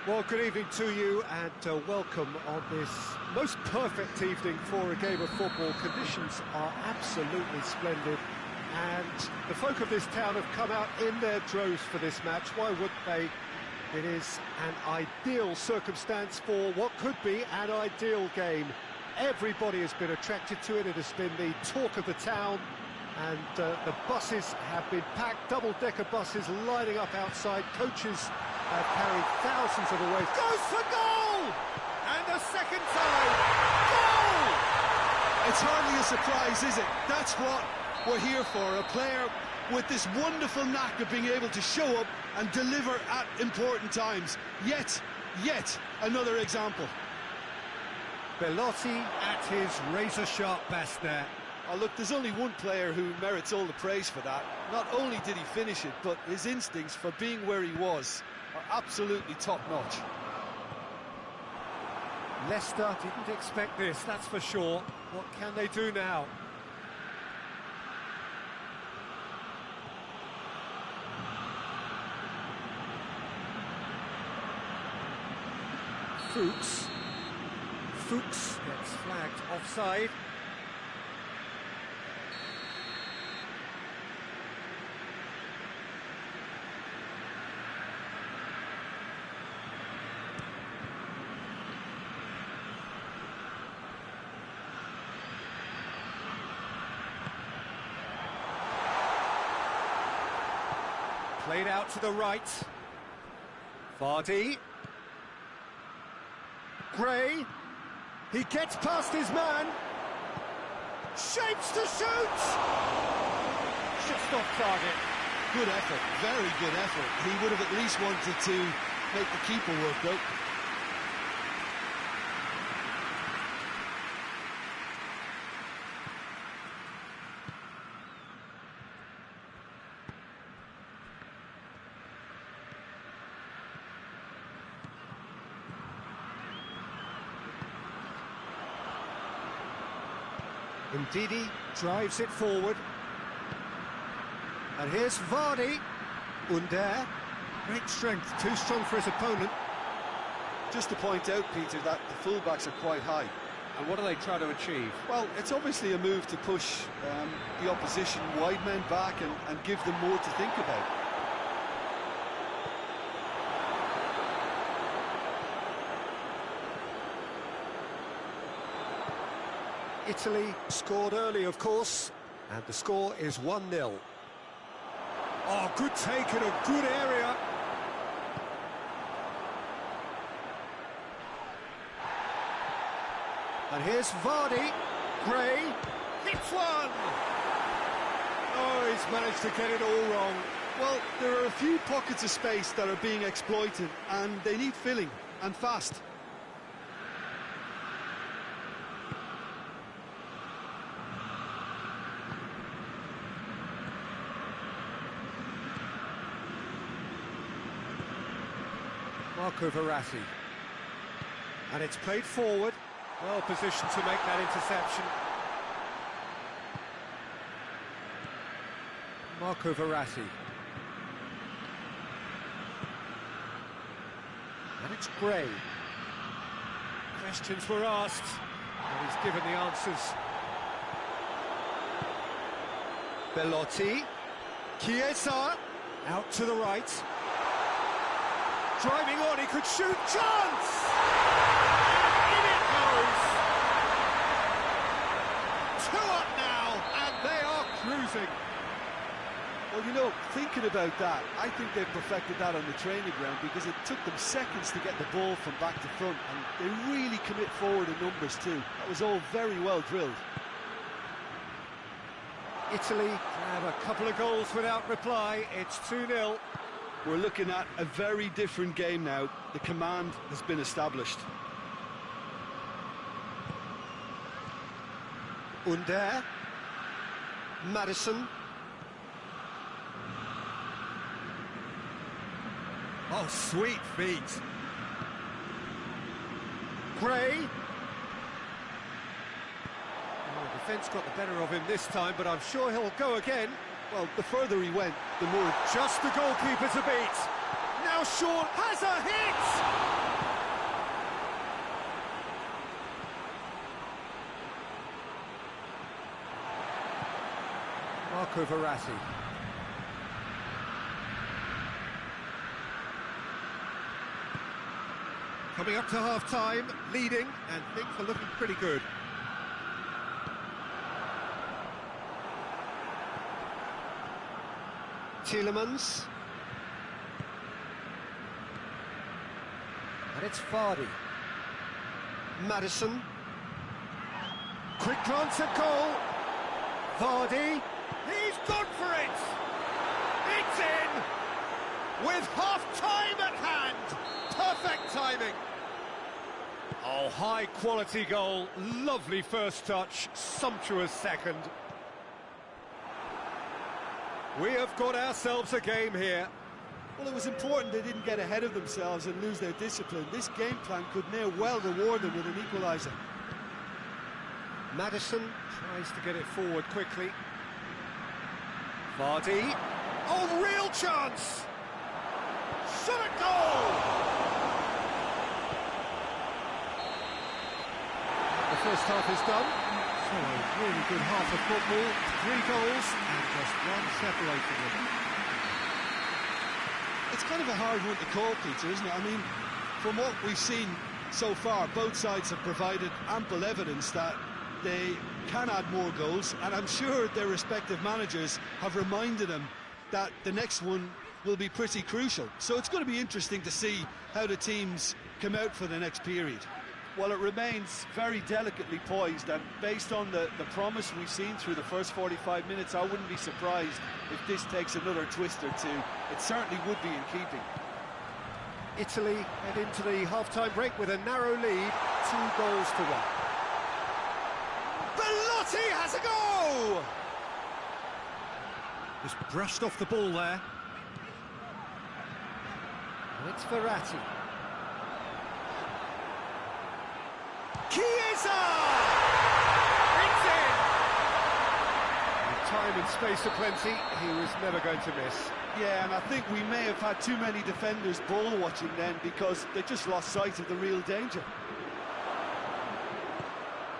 [SPEAKER 1] Well, good evening to you and welcome on this most perfect evening for a game of football. Conditions are absolutely splendid and the folk of this town have come out in their droves for this match. Why wouldn't they? It is an ideal circumstance for what could be an ideal game. Everybody has been attracted to it. It has been the talk of the town. And the buses have been packed, double-decker buses lining up outside. Coaches have carried thousands of away. Goes for goal! And a second time, goal!
[SPEAKER 2] It's hardly a surprise, is it? That's what we're here for. A player with this wonderful knack of being able to show up and deliver at important times. Yet another example.
[SPEAKER 1] Belotti at his razor-sharp best there.
[SPEAKER 2] Oh, look, there's only one player who merits all the praise for that. Not only did he finish it, but his instincts for being where he was are absolutely top-notch.
[SPEAKER 1] Leicester didn't expect this, that's for sure. What can they do now? Fuchs gets flagged offside. Played out to the right. Vardy. Gray. He gets past his man. Shapes to shoot! Just off target.
[SPEAKER 2] Good effort, very good effort. He would have at least wanted to make the keeper work, though.
[SPEAKER 1] Ndidi drives it forward. And here's Vardy. Under. Great strength, too strong for his opponent.
[SPEAKER 2] Just to point out, Peter, that the fullbacks are quite high.
[SPEAKER 3] And what do they try to achieve?
[SPEAKER 2] Well, it's obviously a move to push the opposition wide men back and give them more to think about.
[SPEAKER 1] Italy scored early, of course, and the score is 1-0. Oh, good take in a good area. And here's Vardy. Gray hits one. Oh, he's managed to get it all wrong.
[SPEAKER 2] Well, there are a few pockets of space that are being exploited, and they need filling, and fast.
[SPEAKER 1] Marco Verratti. And it's played forward. Well positioned to make that interception. Marco Verratti. And it's Gray. Questions were asked, and he's given the answers. Belotti. Chiesa. Out to the right. Driving on, he could shoot. Chance! In it goes! 2 up now, and they are cruising.
[SPEAKER 2] Well, you know, thinking about that, I think they've perfected that on the training ground because it took them seconds to get the ball from back to front, and they really commit forward in numbers too. That was all very well drilled.
[SPEAKER 1] Italy have a couple of goals without reply. It's 2-0.
[SPEAKER 2] We're looking at a very different game now. The command has been established.
[SPEAKER 1] Under. Madison. Oh, sweet feet. Gray. Oh, defence got the better of him this time, but I'm sure he'll go again.
[SPEAKER 2] Well, the further he went, the more...
[SPEAKER 1] Just the goalkeeper to beat. Now Shaw has a hit!
[SPEAKER 3] Marco Verratti. Coming up to half-time, leading, and things are looking pretty good. Tielemans. And it's Vardy. Maddison. Quick glance at goal. Vardy. He's gone for it! It's in! With half-time at hand! Perfect timing! Oh, high-quality goal. Lovely first touch. Sumptuous second. We have got ourselves a game here.
[SPEAKER 2] Well, it was important they didn't get ahead of themselves and lose their discipline. This game plan could near well reward them with an equaliser.
[SPEAKER 3] Maddison tries to get it forward quickly. Vardy. Oh, real chance! Shot at goal! The first half is done. So a really good half of football. 3 goals and just one separating them.
[SPEAKER 2] It's kind of a hard one to call, Peter, isn't it? I mean, from what we've seen so far, both sides have provided ample evidence that they can add more goals, and I'm sure their respective managers have reminded them that the next one will be pretty crucial. So it's going to be interesting to see how the teams come out for the next period.
[SPEAKER 4] Well, it remains very delicately poised, and based on the promise we've seen through the first 45 minutes, I wouldn't be surprised if this takes another twist or two. It certainly would be in keeping.
[SPEAKER 3] Italy head into the half-time break with a narrow lead, 2 goals to 1. Belotti has a go! Just brushed off the ball there. And it's Verratti. Chiesa! It's in! With time and space aplenty, he was never going to miss.
[SPEAKER 4] Yeah, and I think we may have had too many defenders ball watching then, because they just lost sight of the real danger.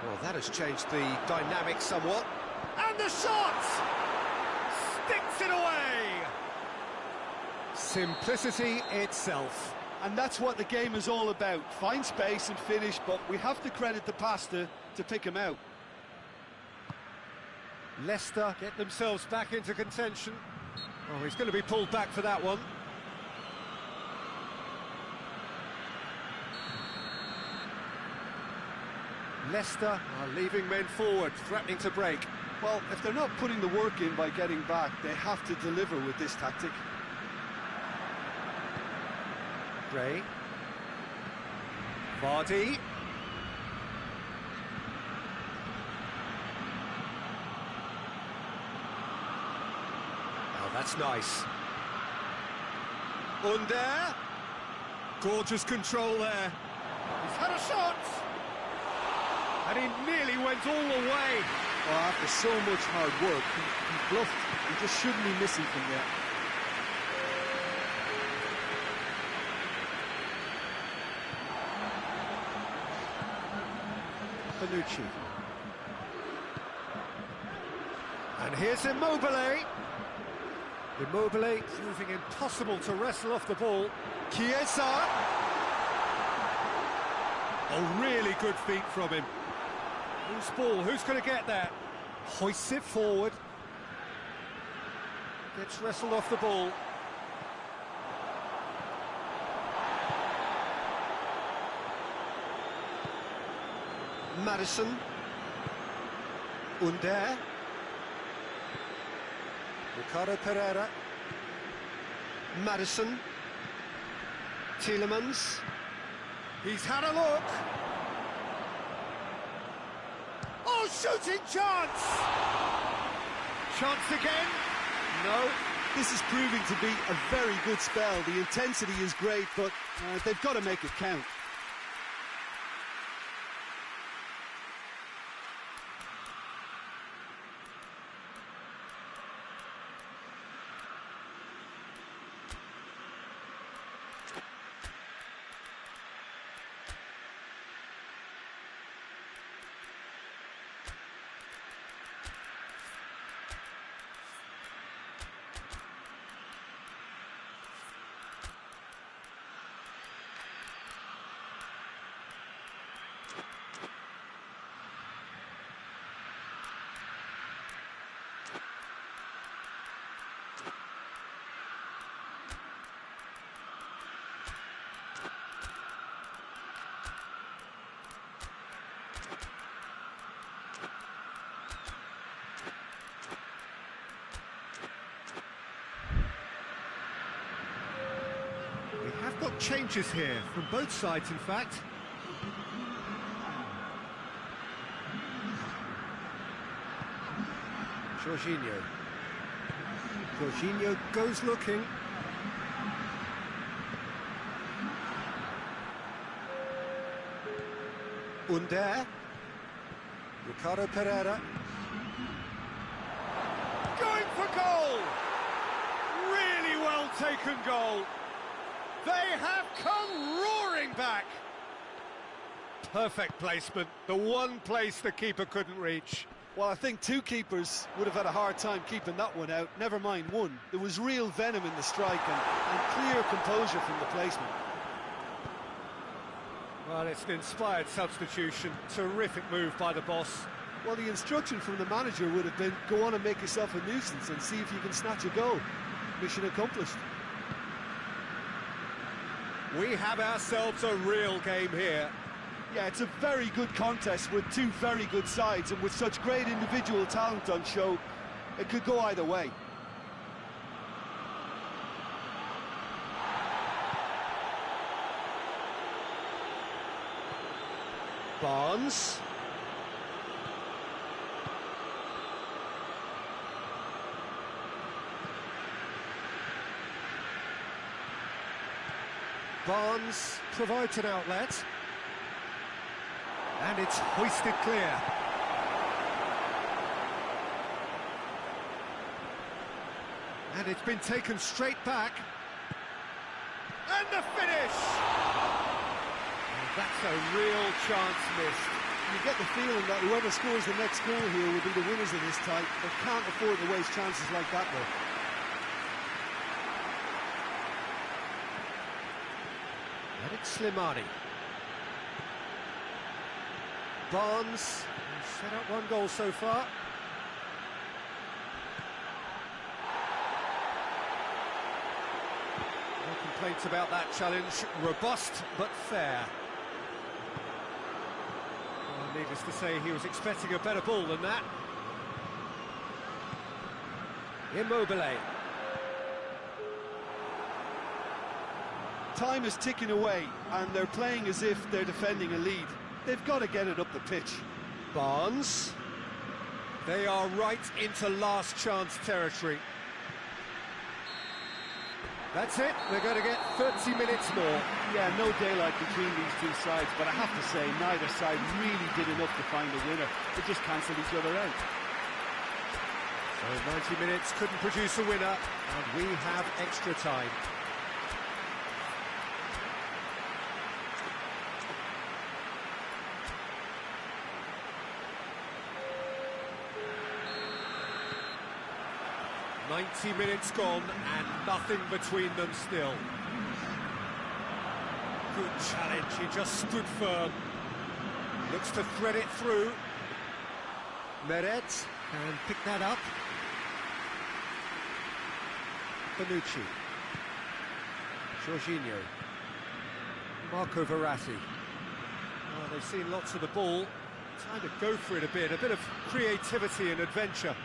[SPEAKER 3] Well, that has changed the dynamic somewhat. And the shot! Sticks it away! Simplicity itself.
[SPEAKER 4] And that's what the game is all about. Find space and finish, but we have to credit the passer to pick him out.
[SPEAKER 3] Leicester get themselves back into contention. Oh, he's going to be pulled back for that one. Leicester are leaving men forward, threatening to break.
[SPEAKER 4] Well, if they're not putting the work in by getting back, they have to deliver with this tactic.
[SPEAKER 3] Gray. Vardy. Oh, that's nice. Under. Gorgeous control there. He's had a shot. And he nearly went all the way.
[SPEAKER 4] Well, after so much hard work, he bluffed. He just shouldn't be missing from there.
[SPEAKER 3] Panucci. And here's Immobile. Immobile proving impossible to wrestle off the ball. Chiesa. Oh, really good feet from him. Whose ball? Who's going to get that? Hoists it forward. Gets wrestled off the ball. Maddison. Under. Ricardo Pereira. Maddison. Tielemans. He's had a look. Oh, shooting chance! Chance again? No.
[SPEAKER 4] This is proving to be a very good spell. The intensity is great, but they've got to make it count.
[SPEAKER 1] changes here, from both sides, in fact. Jorginho. Jorginho goes looking. Under. Ricardo Pereira.
[SPEAKER 3] Going for goal! Really well taken goal. They have come roaring back. Perfect placement, the one place the keeper couldn't reach.
[SPEAKER 4] Well, I think two keepers would have had a hard time keeping that one out, never mind one. There was real venom in the strike and clear composure from the placement.
[SPEAKER 3] Well, it's an inspired substitution. Terrific move by the boss.
[SPEAKER 4] Well, the instruction from the manager would have been, go on and make yourself a nuisance and see if you can snatch a goal. Mission accomplished.
[SPEAKER 3] We have ourselves a real game here.
[SPEAKER 4] Yeah, it's a very good contest with two very good sides, and with such great individual talent on show, it could go either way.
[SPEAKER 1] Barnes. Barnes provides an outlet. And it's hoisted clear. And it's been taken straight back.
[SPEAKER 3] And the finish!
[SPEAKER 1] That's a real chance missed.
[SPEAKER 4] You get the feeling that whoever scores the next goal here will be the winners of this tie. They can't afford to waste chances like that, though.
[SPEAKER 1] And it's Slimani. Barnes has set up one goal so far. No complaints about that challenge. Robust but fair. Well, needless to say, he was expecting a better ball than that. Immobile.
[SPEAKER 4] Time is ticking away, and they're playing as if they're defending a lead. They've got to get it up the pitch.
[SPEAKER 1] Barnes. They are right into last chance territory. That's it, they're going to get 30 minutes more.
[SPEAKER 4] Yeah, no daylight between these two sides, but I have to say, neither side really did enough to find a winner. They just cancelled each other out.
[SPEAKER 1] So 90 minutes couldn't produce a winner, and we have extra time. "90 minutes gone and nothing between them still." Good challenge, he just stood firm. Looks to thread it through. Meret can pick that up. Bonucci. Jorginho. Marco Verratti. Oh, they've seen lots of the ball. Time to go for it a bit of creativity and adventure.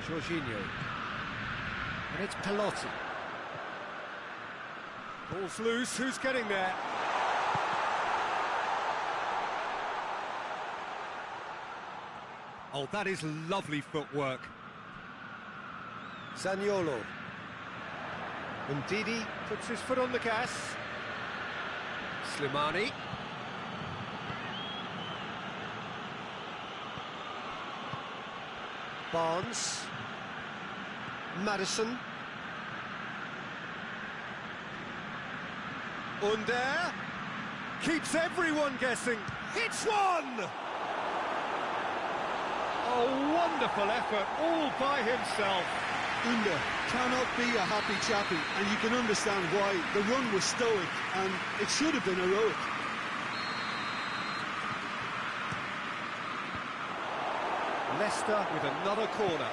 [SPEAKER 1] Jorginho. And it's Pelotti. Ball's loose, who's getting there? Oh, that is lovely footwork. Zaniolo. Ndidi puts his foot on the gas. Slimani. Barnes. Madison. Under. Keeps everyone guessing. Hits one! A wonderful effort, all by himself.
[SPEAKER 4] Under cannot be a happy chappy, and you can understand why. The run was stoic, and it should have been heroic.
[SPEAKER 1] Leicester with another corner.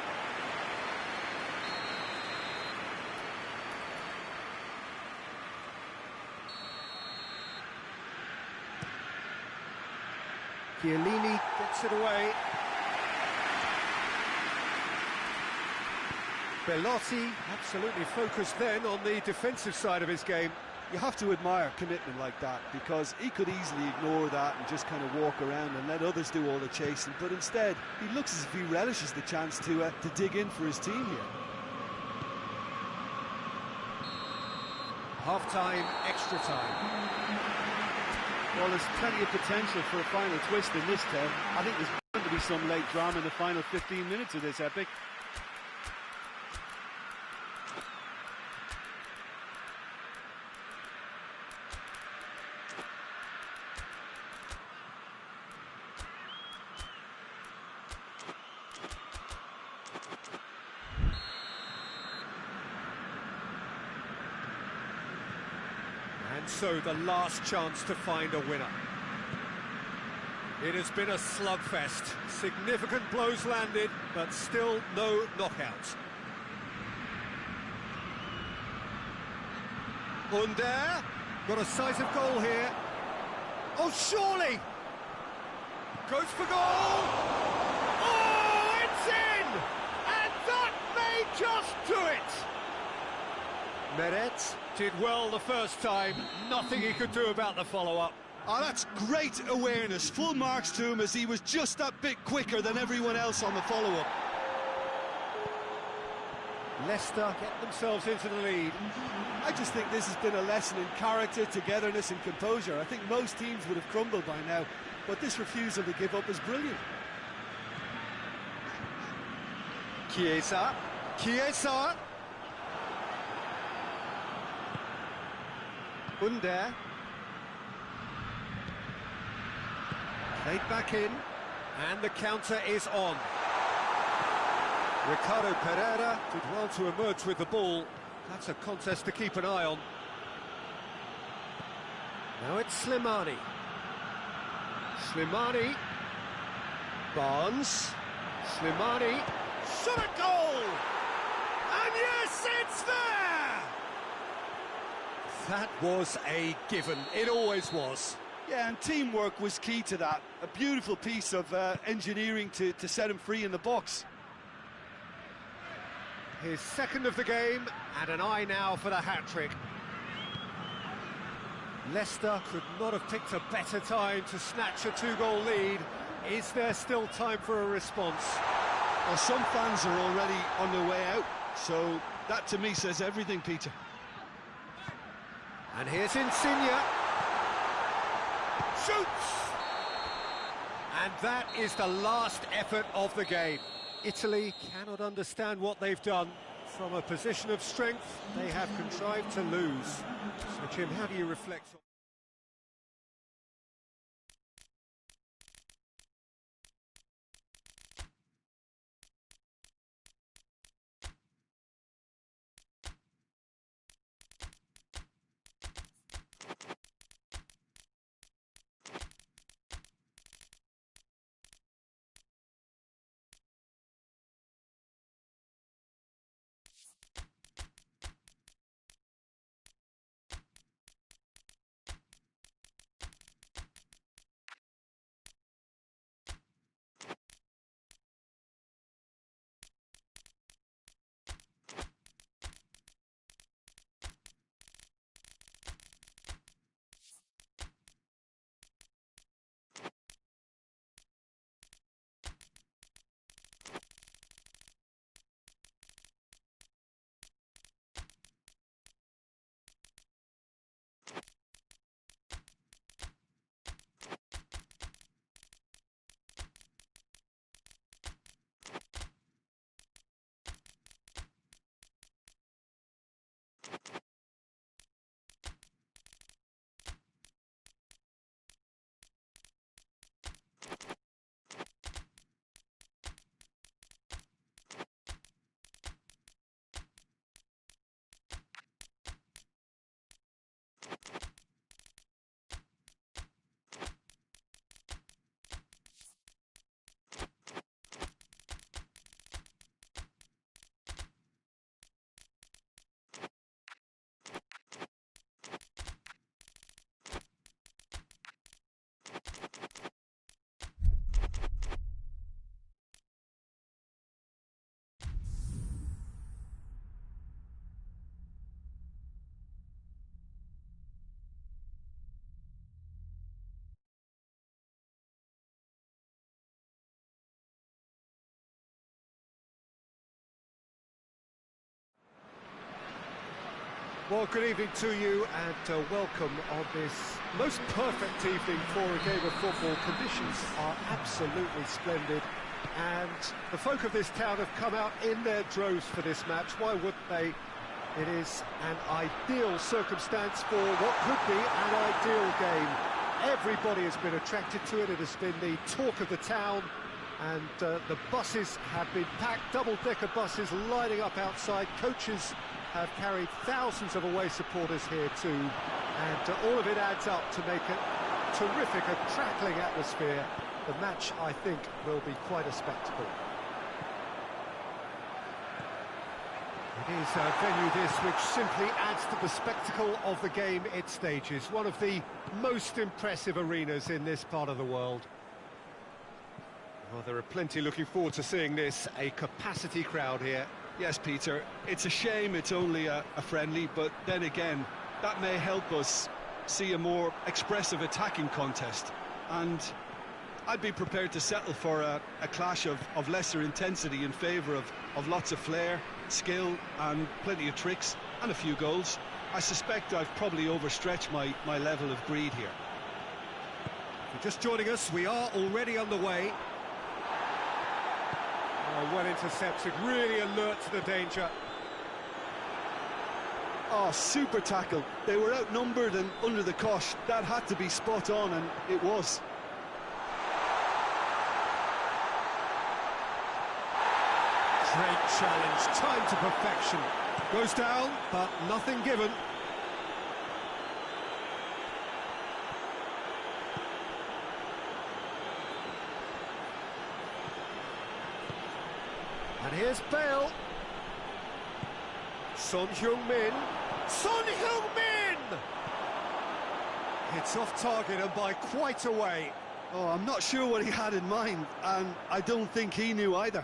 [SPEAKER 1] Chiellini gets it away. Belotti absolutely focused then on the defensive side of his game.
[SPEAKER 4] You have to admire commitment like that, because he could easily ignore that and just kind of walk around and let others do all the chasing, but instead he looks as if he relishes the chance to dig in for his team here.
[SPEAKER 1] Half-time, extra time.
[SPEAKER 4] Well, there's plenty of potential for a final twist in this, Ted. I think there's going to be some late drama in the final 15 minutes of this epic.
[SPEAKER 1] And so the last chance to find a winner. It has been a slugfest. Significant blows landed, but still no knockout. Under, got a decisive goal here. Oh, surely! Goes for goal! Oh, it's in! And that may just do it! Meret did well the first time, nothing he could do about the follow-up.
[SPEAKER 2] Oh, that's great awareness. Full marks to him, as he was just that bit quicker than everyone else on the follow-up.
[SPEAKER 1] Leicester get themselves into the lead.
[SPEAKER 4] I just think this has been a lesson in character, togetherness and composure. I think most teams would have crumbled by now, but this refusal to give up is brilliant.
[SPEAKER 1] Chiesa. Under. Played back in, and the counter is on. Ricardo Pereira did well to emerge with the ball. That's a contest to keep an eye on. Now it's Slimani. Barnes. Slimani. Shot a goal! And yes, it's there! That was a given. It always was.
[SPEAKER 4] Yeah, and teamwork was key to that. A beautiful piece of engineering to set him free in the box.
[SPEAKER 1] His second of the game, and an eye now for the hat-trick. Leicester could not have picked a better time to snatch a two-goal lead. Is there still time for a response?
[SPEAKER 2] Well, some fans are already on their way out, so that to me says everything, Peter.
[SPEAKER 1] And here's Insigne. Shoots! And that is the last effort of the game. Italy cannot understand what they've done. From a position of strength, they have contrived to lose. So, Jim, how do you reflect on Well, good evening to you and welcome on this most perfect evening for a game of football. Conditions are absolutely splendid and the folk of this town have come out in their droves for this match. Why wouldn't they? It is an ideal circumstance for what could be an ideal game. Everybody has been attracted to it. It has been the talk of the town, and the buses have been packed, double-decker buses lining up outside. Coaches have carried thousands of away supporters here too, and all of it adds up to make a terrific, a crackling atmosphere. The match, I think, will be quite a spectacle. It is a venue this which simply adds to the spectacle of the game it stages. One of the most impressive arenas in this part of the world. Well, there are plenty looking forward to seeing this, a capacity crowd here.
[SPEAKER 4] Yes, Peter, it's a shame it's only a friendly, but then again, that may help us see a more expressive attacking contest. And I'd be prepared to settle for a clash of lesser intensity in favour of lots of flair, skill and plenty of tricks and a few goals. I suspect I've probably overstretched my level of greed here.
[SPEAKER 1] If you're just joining us, we are already underway. Oh, well intercepted, really alert to the danger.
[SPEAKER 4] Oh, super tackle. They were outnumbered and under the cosh. That had to be spot on, and it was.
[SPEAKER 1] Great challenge, time to perfection. Goes down, but nothing given. And here's Bale. Son Heung-min. Son Heung-min! It's off target and by quite a way.
[SPEAKER 4] Oh, I'm not sure what he had in mind, and I don't think he knew either.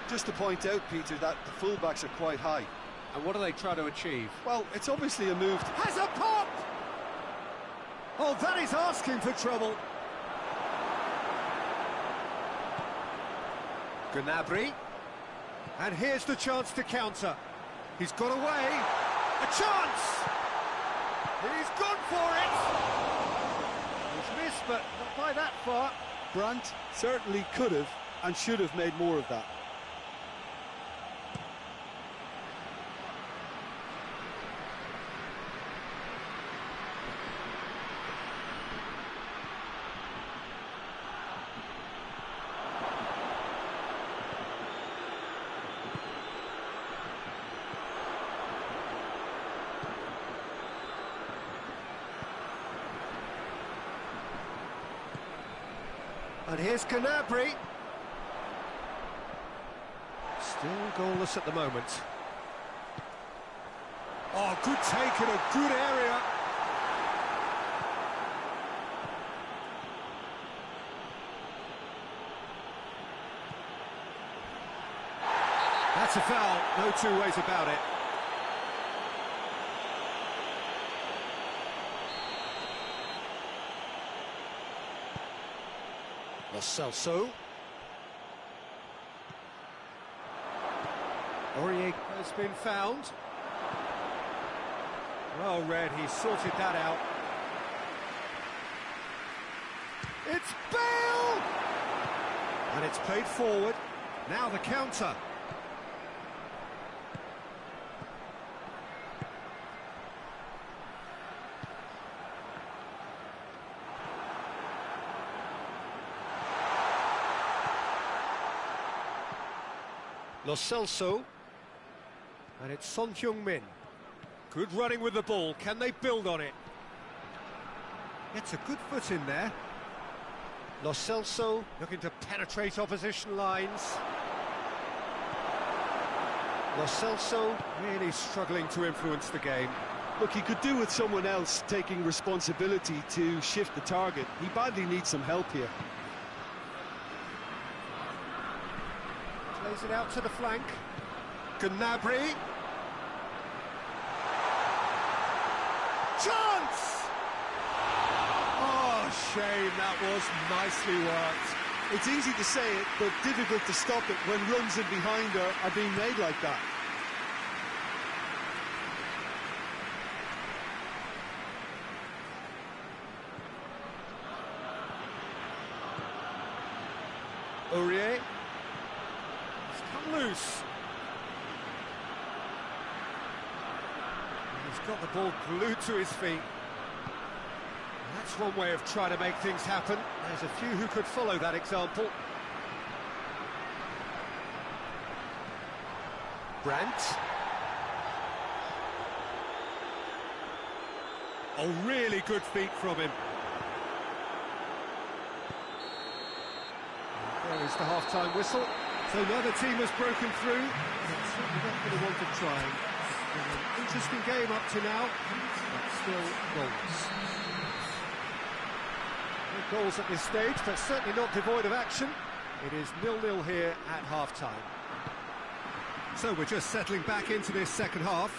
[SPEAKER 4] Just to point out, Peter, that the fullbacks are quite high.
[SPEAKER 3] And what do they try to achieve?
[SPEAKER 4] Well, it's obviously a move.
[SPEAKER 1] Has a pop! Oh, that is asking for trouble. Gnabry. And here's the chance to counter. He's got away. A chance! He's gone for it! He's missed, but not by that far.
[SPEAKER 4] Brandt certainly could have and should have made more of that.
[SPEAKER 1] And here's Gnabry. Still goalless at the moment. Oh, good take in a good area. That's a foul, no two ways about it. Lo Celso. Aurier has been found. Well read, he sorted that out. It's Bale! And it's played forward. Now the counter. Lo Celso, and it's Son Heung-min. Good running with the ball, can they build on it? Gets a good foot in there. Lo Celso looking to penetrate opposition lines. Lo Celso really struggling to influence the game.
[SPEAKER 4] Look, he could do with someone else taking responsibility to shift the target. He badly needs some help here.
[SPEAKER 1] Plays it out to the flank. Gnabry. Chance!
[SPEAKER 3] shame, that was nicely worked.
[SPEAKER 2] It's easy to say it, but difficult to stop it when runs in behind are being made like that.
[SPEAKER 3] Aurier. He's come loose. He's got the ball glued to his feet. That's one way of trying to make things happen. There's a few who could follow that example. Brandt. Oh, really good feet from him. There is the half-time whistle. So neither team has broken through. It's certainly not going to want to try. An interesting game up to now, but still goals. No goals at this stage, but certainly not devoid of action. It is 0-0 here at half-time. So we're just settling back into this second half.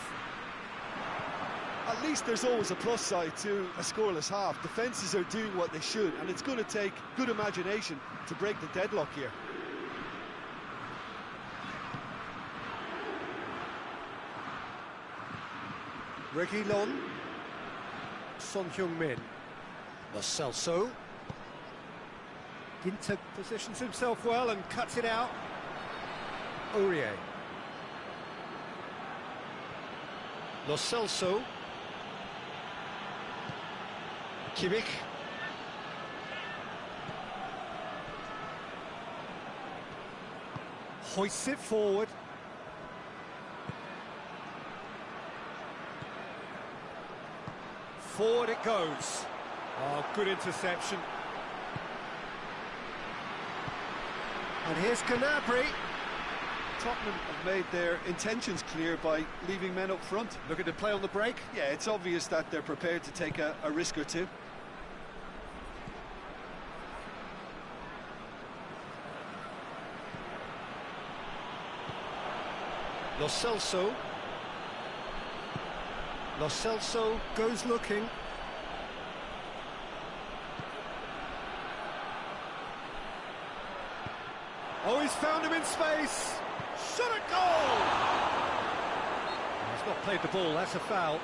[SPEAKER 2] At least there's always a plus side to a scoreless half. Defences are doing what they should, and it's going to take good imagination to break the deadlock here.
[SPEAKER 3] Reguilon. Son Heung-min. Lo Celso. Ginter positions himself well and cuts it out. Aurier. Lo Celso. Kimmich. Hoists it forward. Forward it goes. Oh, good interception. And here's Gnabry.
[SPEAKER 2] Tottenham have made their intentions clear by leaving men up front.
[SPEAKER 3] Looking to play on the break.
[SPEAKER 2] Yeah, it's obvious that they're prepared to take a risk or two.
[SPEAKER 3] Lo Celso. Lo Celso goes looking. Oh, he's found him in space. Shot a goal! He's not played the ball, that's a foul.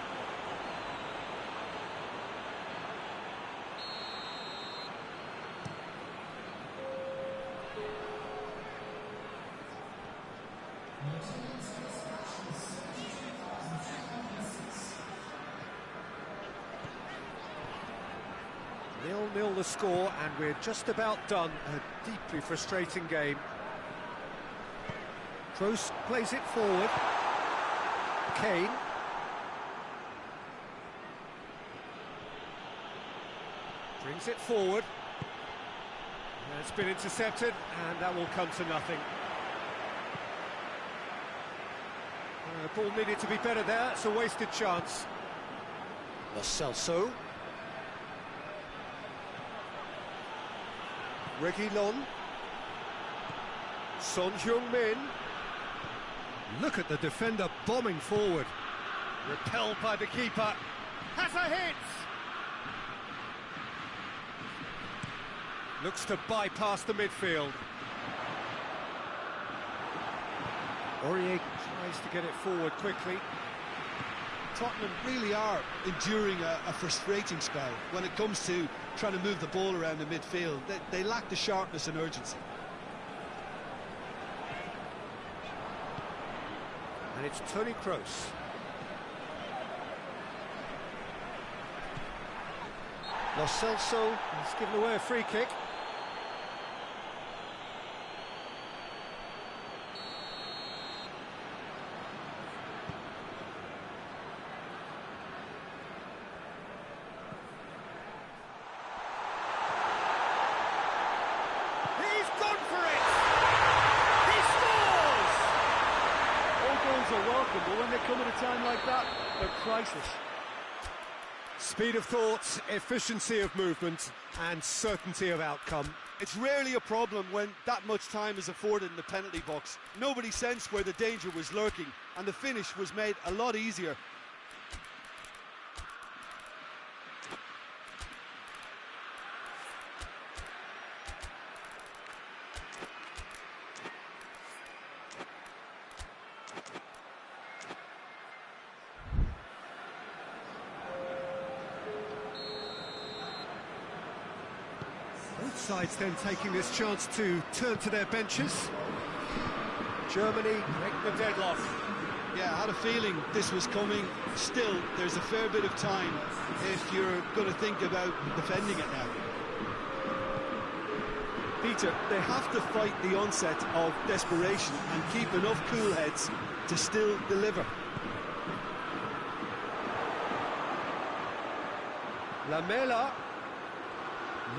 [SPEAKER 3] Nil-nil the score, and we're just about done. A deeply frustrating game. Kroos plays it forward. Kane. Brings it forward. And it's been intercepted, and that will come to nothing. The ball needed to be better there. It's a wasted chance. Lo Celso. Reguilon. Son Heung-min. Look at the defender bombing forward. Repelled by the keeper. Has a hit! Looks to bypass the midfield. Aurier tries to get it forward quickly.
[SPEAKER 2] Tottenham really are enduring a frustrating spell when it comes to trying to move the ball around the midfield. They lack the sharpness and urgency.
[SPEAKER 3] And it's Toni Kroos. Lo Celso has given away a free kick.
[SPEAKER 2] Are welcome, but when they come at a time like that, they're priceless.
[SPEAKER 3] Speed of thought, efficiency of movement, and certainty of outcome.
[SPEAKER 2] It's rarely a problem when that much time is afforded in the penalty box. Nobody sensed where the danger was lurking, and the finish was made a lot easier.
[SPEAKER 1] Sides then taking this chance to turn to their benches. Germany break the deadlock.
[SPEAKER 2] Yeah, I had a feeling this was coming. Still, there's a fair bit of time if you're going to think about defending it now. Peter, they have to fight the onset of desperation and keep enough cool heads to still deliver.
[SPEAKER 1] Lamela.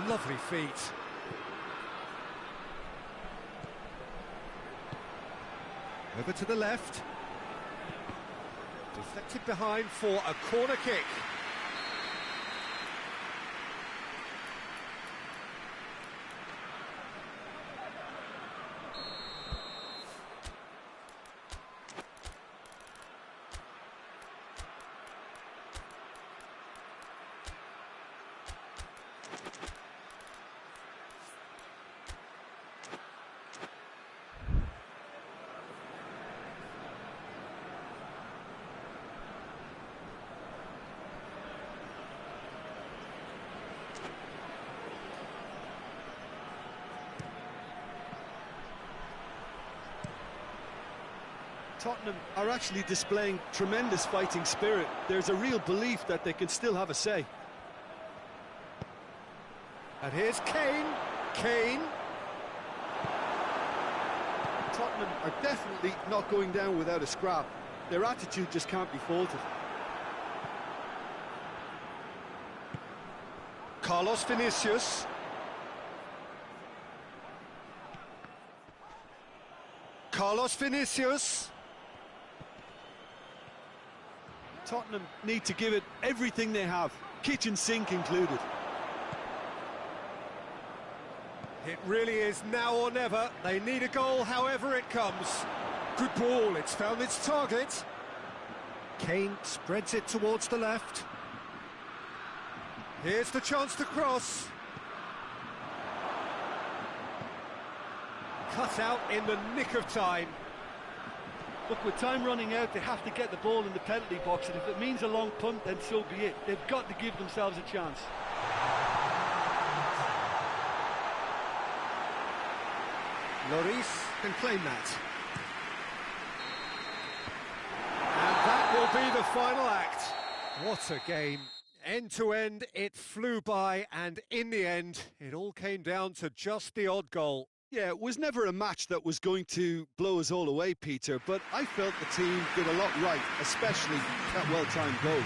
[SPEAKER 1] Lovely feet. Over to the left. Deflected behind for a corner kick.
[SPEAKER 2] Tottenham are actually displaying tremendous fighting spirit. There's a real belief that they can still have a say.
[SPEAKER 1] And here's Kane. Kane.
[SPEAKER 2] Tottenham are definitely not going down without a scrap. Their attitude just can't be faulted.
[SPEAKER 1] Carlos Vinicius. Carlos Vinicius.
[SPEAKER 2] Tottenham need to give it everything they have, kitchen sink included.
[SPEAKER 1] It really is now or never. They need a goal however it comes. Good ball, it's found its target. Kane spreads it towards the left. Here's the chance to cross. Cut out in the nick of time.
[SPEAKER 4] Look, with time running out, they have to get the ball in the penalty box, and if it means a long punt, then so be it. They've got to give themselves a chance.
[SPEAKER 1] Lloris can claim that. And that will be the final act. What a game. End to end, it flew by, and in the end, it all came down to just the odd goal.
[SPEAKER 2] Yeah, it was never a match that was going to blow us all away, Peter, but I felt the team did a lot right, especially that well-timed goal.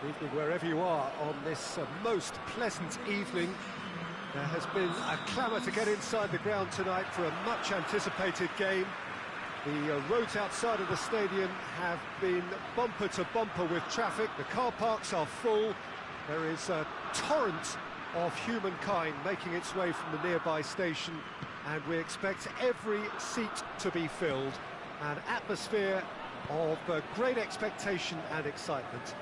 [SPEAKER 1] Good evening wherever you are on this most pleasant evening. There has been a clamour to get inside the ground tonight for a much anticipated game. The roads outside of the stadium have been bumper to bumper with traffic. The car parks are full. There is a torrent of humankind making its way from the nearby station, and we expect every seat to be filled. An atmosphere of great expectation and excitement.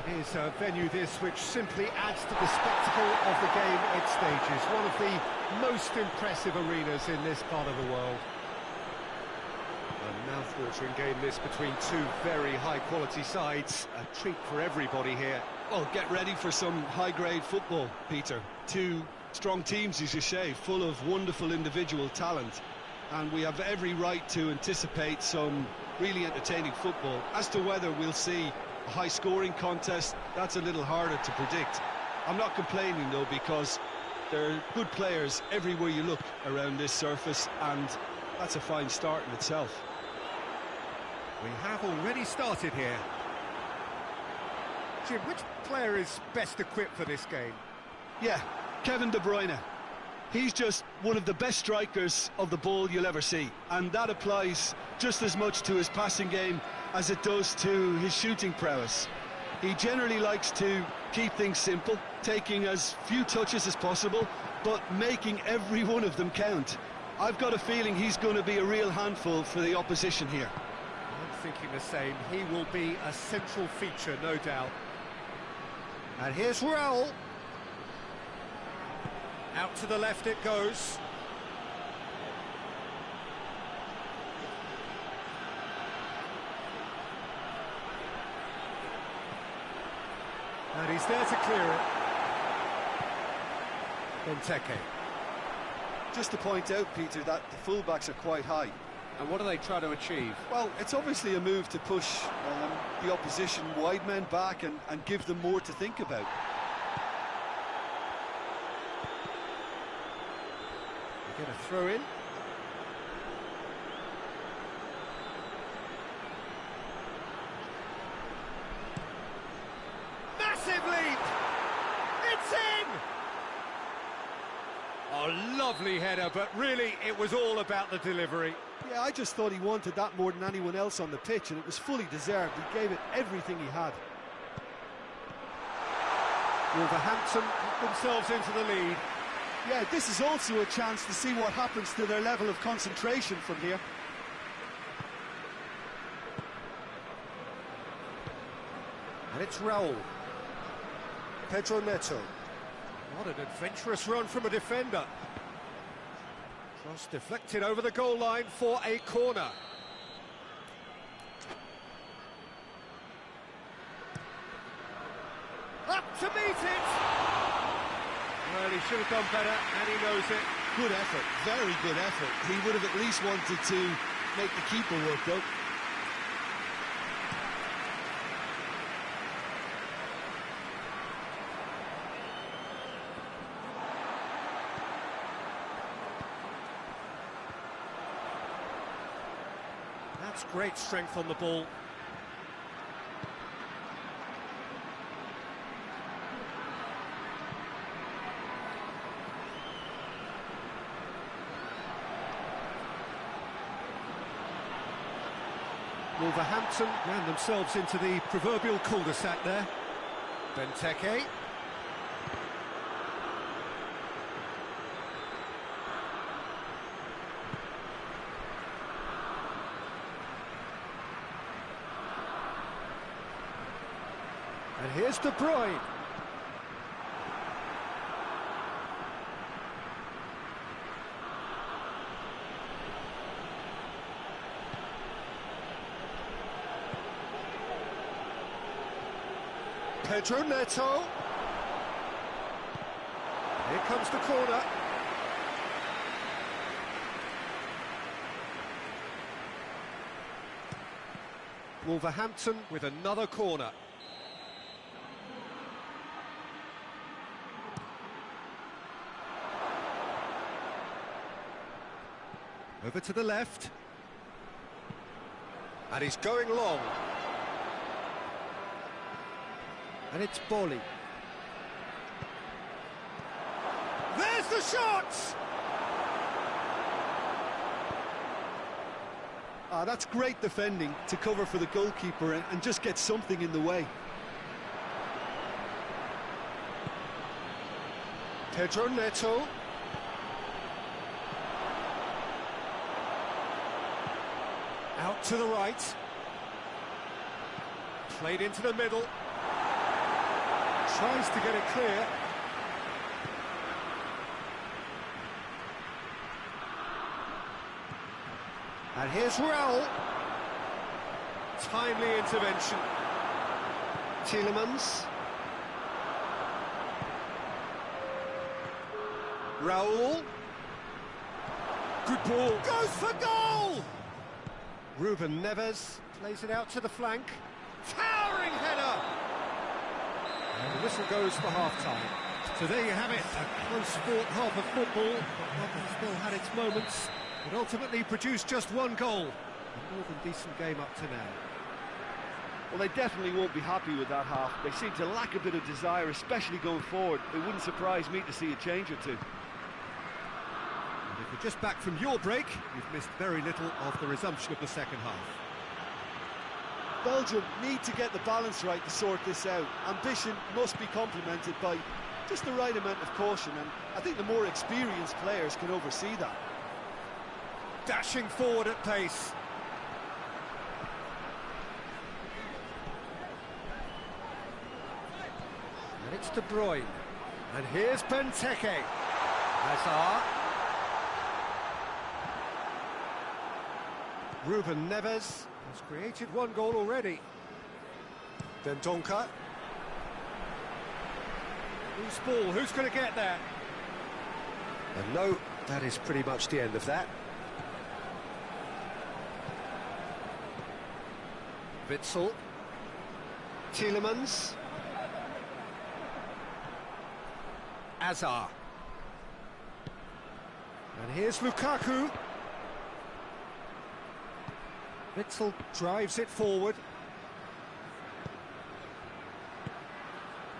[SPEAKER 1] It is a venue this which simply adds to the spectacle of the game it stages. One of the most impressive arenas in this part of the world. A mouth-watering game this between two very high-quality sides. A treat for everybody here.
[SPEAKER 4] Well, get ready for some high-grade football, Peter. Two strong teams, as you say, full of wonderful individual talent. And we have every right to anticipate some really entertaining football. As to whether we'll see a high-scoring contest, that's a little harder to predict. I'm not complaining, though, because there are good players everywhere you look around this surface, and that's a fine start in itself.
[SPEAKER 1] We have already started here. Jim, which player is best equipped for this game?
[SPEAKER 4] Yeah, Kevin De Bruyne. He's just one of the best strikers of the ball you'll ever see, and that applies just as much to his passing game as it does to his shooting prowess. He generally likes to keep things simple, taking as few touches as possible, but making every one of them count. I've got a feeling he's going to be a real handful for the opposition here.
[SPEAKER 1] I'm thinking the same. He will be a central feature, no doubt. And here's Raul. Out to the left it goes. And he's there to clear it. Benteke.
[SPEAKER 4] Just to point out, Peter, that the fullbacks are quite high.
[SPEAKER 1] And what do they try to achieve?
[SPEAKER 4] Well, it's obviously a move to push the opposition wide men back and give them more to think about.
[SPEAKER 1] They get a throw in. Massive leap! It's in! Oh, lovely header, but really it was all about the delivery.
[SPEAKER 4] Yeah, I just thought he wanted that more than anyone else on the pitch, and it was fully deserved. He gave it everything he had.
[SPEAKER 1] Wolverhampton put themselves into the lead.
[SPEAKER 4] Yeah, this is also a chance to see what happens to their level of concentration from here.
[SPEAKER 1] And it's Raul. Pedro Neto. What an adventurous run from a defender. Cross deflected over the goal line for a corner. Up to meet it! Well, he should have done better, and he knows it.
[SPEAKER 4] Good effort, very good effort. He would have at least wanted to make the keeper work, though.
[SPEAKER 1] That's great strength on the ball. Wolverhampton ran themselves into the proverbial cul-de-sac there. Benteke. And here's De Bruyne. Pedro Neto. Here comes the corner. Wolverhampton with another corner. Over to the left.
[SPEAKER 3] And he's going long. And it's Bolly. There's the shot!
[SPEAKER 2] That's great defending to cover for the goalkeeper and just get something in the way.
[SPEAKER 3] Pedro Neto. Out to the right. Played into the middle. Tries to get it clear. And here's Raul. Timely intervention.
[SPEAKER 2] Tielemans.
[SPEAKER 3] Raul. Good ball. Goes for goal! Ruben Neves plays it out to the flank. Towering header! And the whistle goes for half-time. So there you have it, a close-fought half of football, but one that still had its moments. It ultimately produced just one goal. A more than decent game up to now.
[SPEAKER 4] Well, they definitely won't be happy with that half. They seem to lack a bit of desire, especially going forward. It wouldn't surprise me to see a change or two.
[SPEAKER 3] And if you're just back from your break, you've missed very little of the resumption of the second half.
[SPEAKER 2] Belgium need to get the balance right to sort this out. Ambition must be complemented by just the right amount of caution, and I think the more experienced players can oversee that.
[SPEAKER 3] Dashing forward at pace. And it's De Bruyne. And here's Benteke. Hazard. Ruben Neves has created one goal already. Dendoncker. Loose ball, who's going to get there? And no, that is pretty much the end of that. Witsel. Tielemans. Hazard. And here's Lukaku. Witsel drives it forward.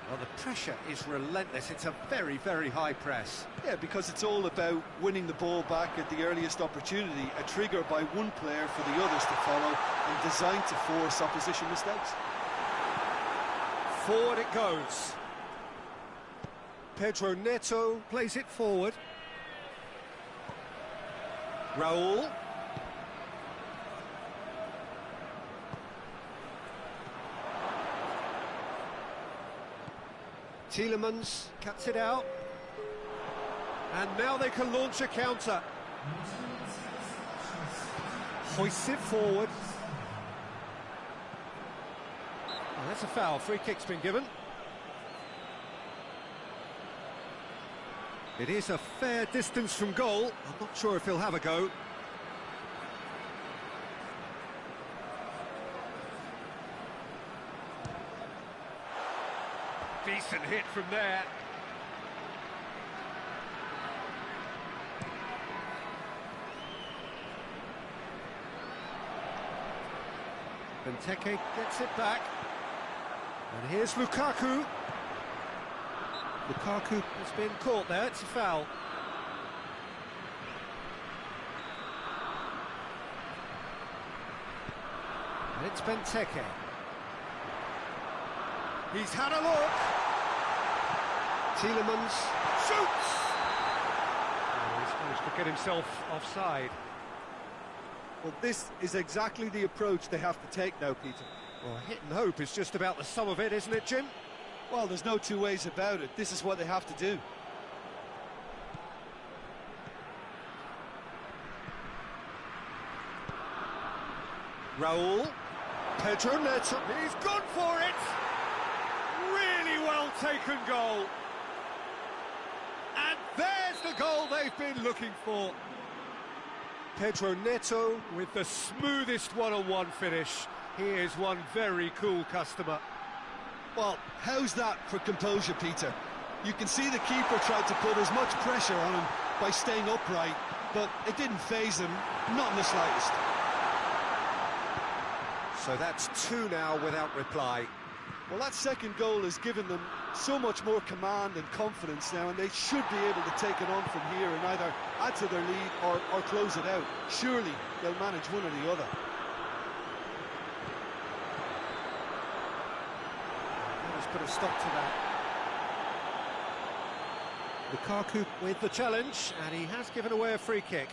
[SPEAKER 3] Well, the pressure is relentless. It's a very, very high press.
[SPEAKER 2] Yeah, because it's all about winning the ball back at the earliest opportunity, a trigger by one player for the others to follow, and designed to force opposition mistakes.
[SPEAKER 3] Forward it goes. Pedro Neto plays it forward. Raul. Tielemans cuts it out. And now they can launch a counter. Hoists it forward. Well, that's a foul. Free kick's been given. It is a fair distance from goal. I'm not sure if he'll have a go. Decent hit from there. Benteke gets it back. And here's Lukaku. Lukaku has been caught there, it's a foul. And it's Benteke. He's had a look. Tielemans shoots! Oh, he's managed to get himself offside.
[SPEAKER 2] Well, this is exactly the approach they have to take now, Peter.
[SPEAKER 3] Well, hit and hope is just about the sum of it, isn't it, Jim?
[SPEAKER 2] Well, there's no two ways about it. This is what they have to do.
[SPEAKER 3] Raul. Pedro Neto. He's gone for it! Really well taken goal. And there's the goal they've been looking for. Pedro Neto with the smoothest one-on-one finish. He is one very cool customer.
[SPEAKER 2] Well, how's that for composure, Peter? You can see the keeper tried to put as much pressure on him by staying upright, but it didn't faze him, not in the slightest.
[SPEAKER 3] So that's two now without reply.
[SPEAKER 2] Well, that second goal has given them so much more command and confidence now, and they should be able to take it on from here and either add to their lead or close it out. Surely they'll manage one or the other.
[SPEAKER 3] Let's put a stop to that. Lukaku with the challenge, and he has given away a free kick.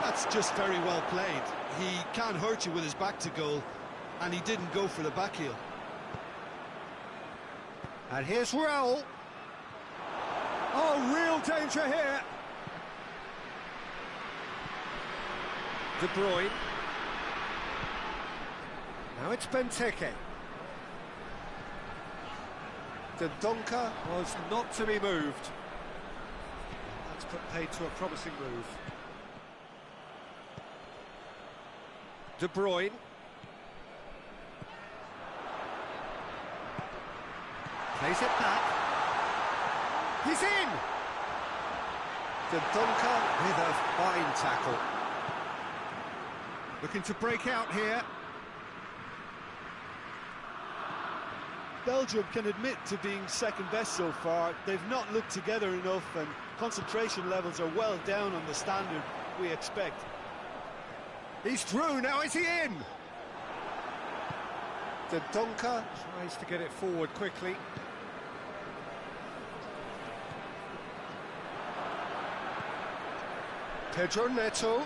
[SPEAKER 2] That's just very well played. He can't hurt you with his back to goal, and he didn't go for the back heel.
[SPEAKER 3] And here's Raul. Oh, real danger here. De Bruyne. Now it's Benteke. Dendoncker was not to be moved. That's put paid to a promising move. De Bruyne. Plays it back. He's in! Dendoncker with a fine tackle. Looking to break out here.
[SPEAKER 2] Belgium can admit to being second best so far. They've not looked together enough, and concentration levels are well down on the standard we expect.
[SPEAKER 3] He's through, now is he in? Dendoncker tries to get it forward quickly. Pedro Neto.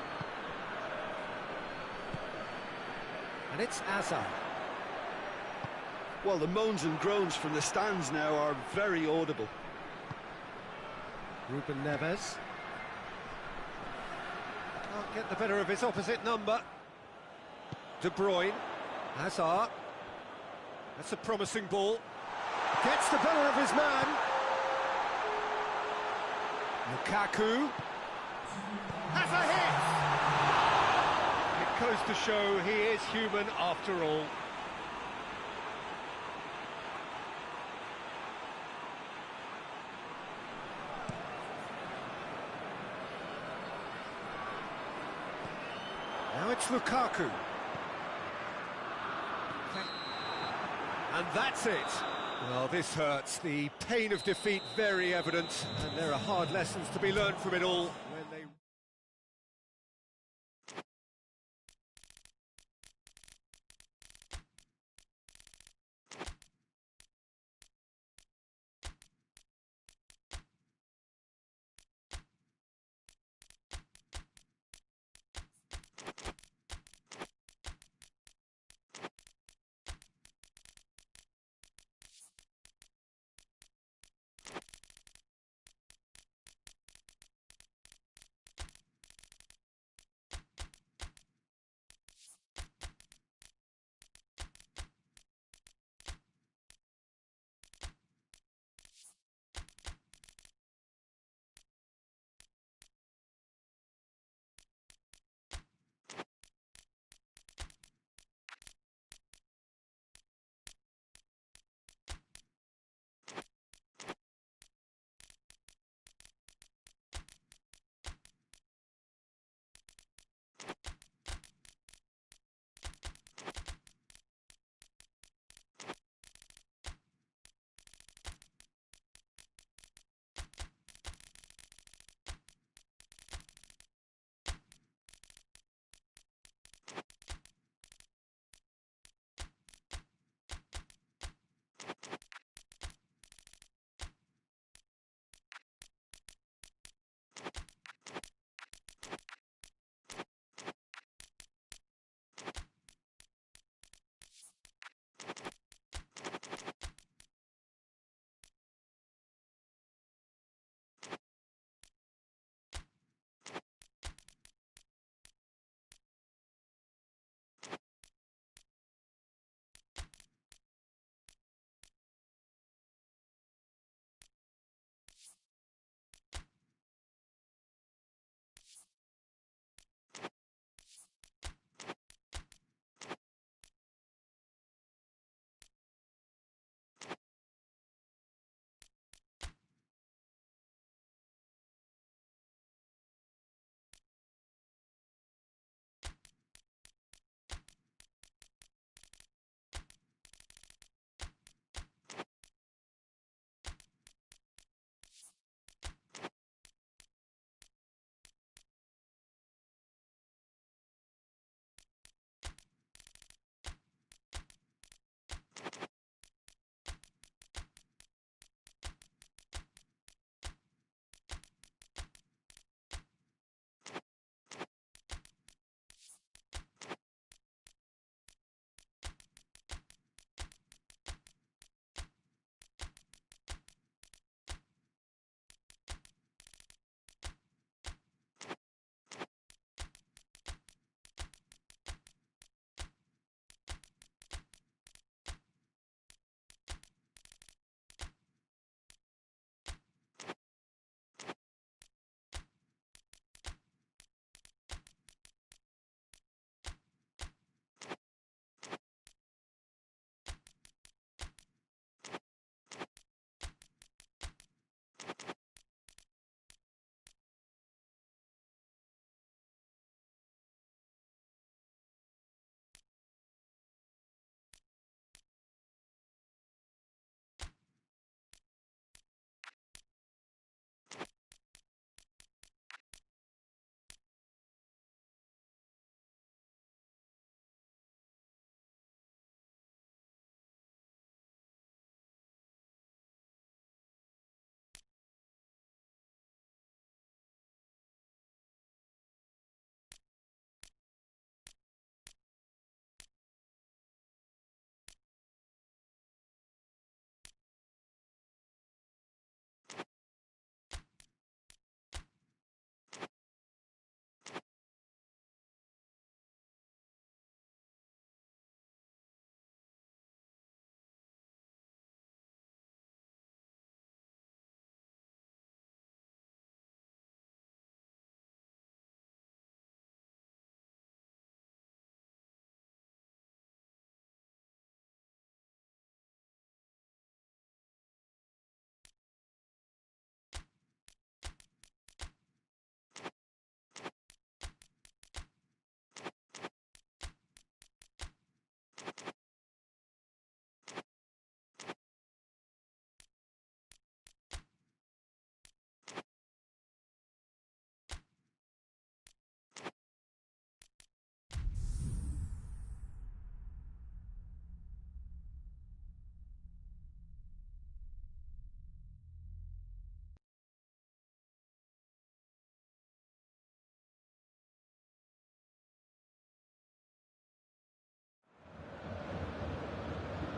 [SPEAKER 3] And it's Hazard.
[SPEAKER 2] Well, the moans and groans from the stands now are very audible.
[SPEAKER 3] Ruben Neves. Can't get the better of his opposite number. De Bruyne. Hazard. That's a promising ball. Gets the better of his man. Lukaku. Has a hit! It goes to show he is human after all. Now it's Lukaku. And that's it. Well, this hurts. The pain of defeat very evident, and there are hard lessons to be learned from it all.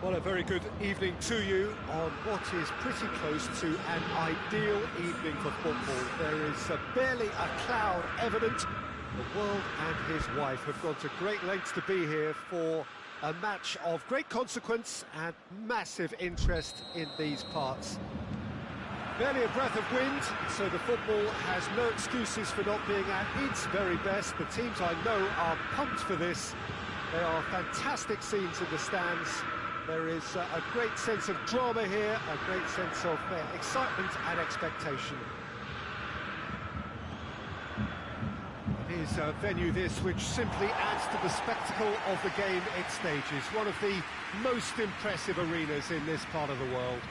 [SPEAKER 3] Well, a very good evening to you on what is pretty close to an ideal evening for football. There is barely a cloud evident. The world and his wife have gone to great lengths to be here for a match of great consequence and massive interest in these parts. Barely a breath of wind, so the football has no excuses for not being at its very best. The teams I know are pumped for this. There are fantastic scenes in the stands. There is a great sense of drama here, a great sense of excitement and expectation. It is a venue this which simply adds to the spectacle of the game it stages. One of the most impressive arenas in this part of the world.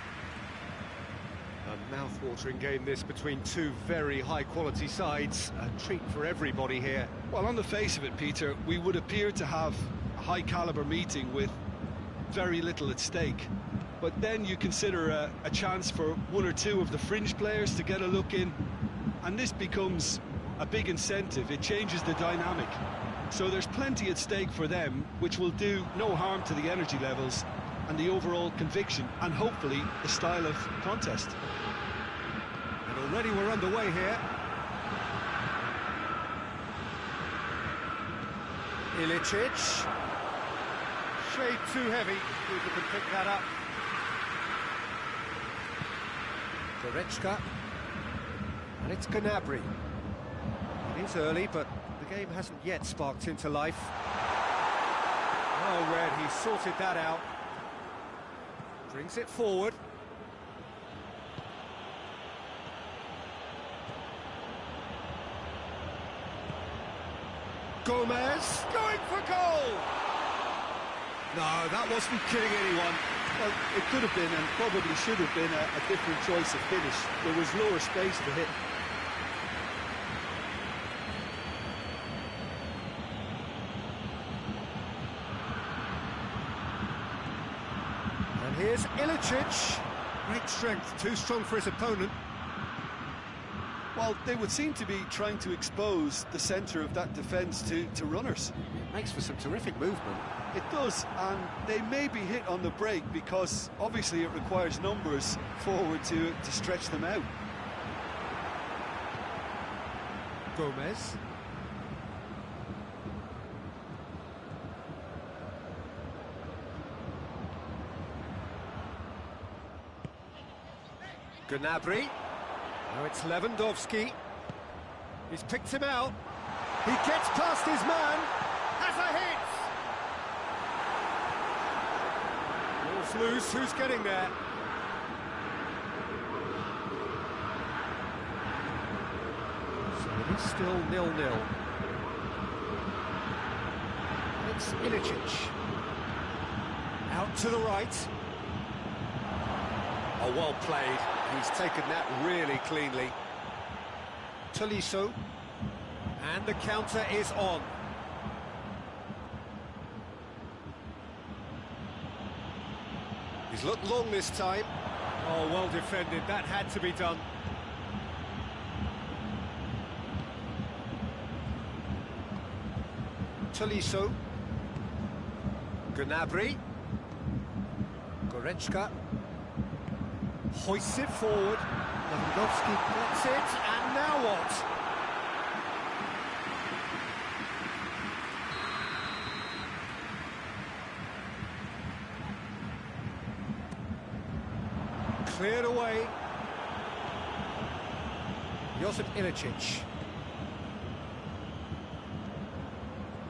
[SPEAKER 3] A mouth-watering game this between two very high-quality sides. A treat for everybody here.
[SPEAKER 4] Well, on the face of it, Peter, we would appear to have a high-caliber meeting with very little at stake. But then you consider a chance for one or two of the fringe players to get a look in, and this becomes a big incentive. It changes the dynamic. So there's plenty at stake for them, which will do no harm to the energy levels and the overall conviction, and hopefully the style of contest.
[SPEAKER 3] And already we're underway here. Ilicic. Shade too heavy. People can pick that up. Goretzka. And it's Gnabry. It is early, but the game hasn't yet sparked into life. Oh, Red, he sorted that out. Brings it forward. Gomez going for goal!
[SPEAKER 4] No, that wasn't kidding anyone. Well, it could have been, and probably should have been, a different choice of finish. There was lower space to hit.
[SPEAKER 3] And here's Ilicic. Great strength, too strong for his opponent.
[SPEAKER 4] Well, they would seem to be trying to expose the centre of that defence to runners.
[SPEAKER 3] It makes for some terrific movement.
[SPEAKER 4] It does, and they may be hit on the break because obviously it requires numbers forward to stretch them out.
[SPEAKER 3] Gomez. Gnabry. Now it's Lewandowski. He's picked him out. He gets past his man. Has a hit. Ball's loose. Who's getting there? So it is still 0-0. It's Ilicic. Out to the right. Oh, well played. He's taken that really cleanly. Tolisso. And the counter is on. He's looked long this time. Oh, well defended. That had to be done. Tolisso. Gnabry. Goretzka. Hoists it forward. Lewandowski gets it, and now what? Cleared away. Josip Ilicic.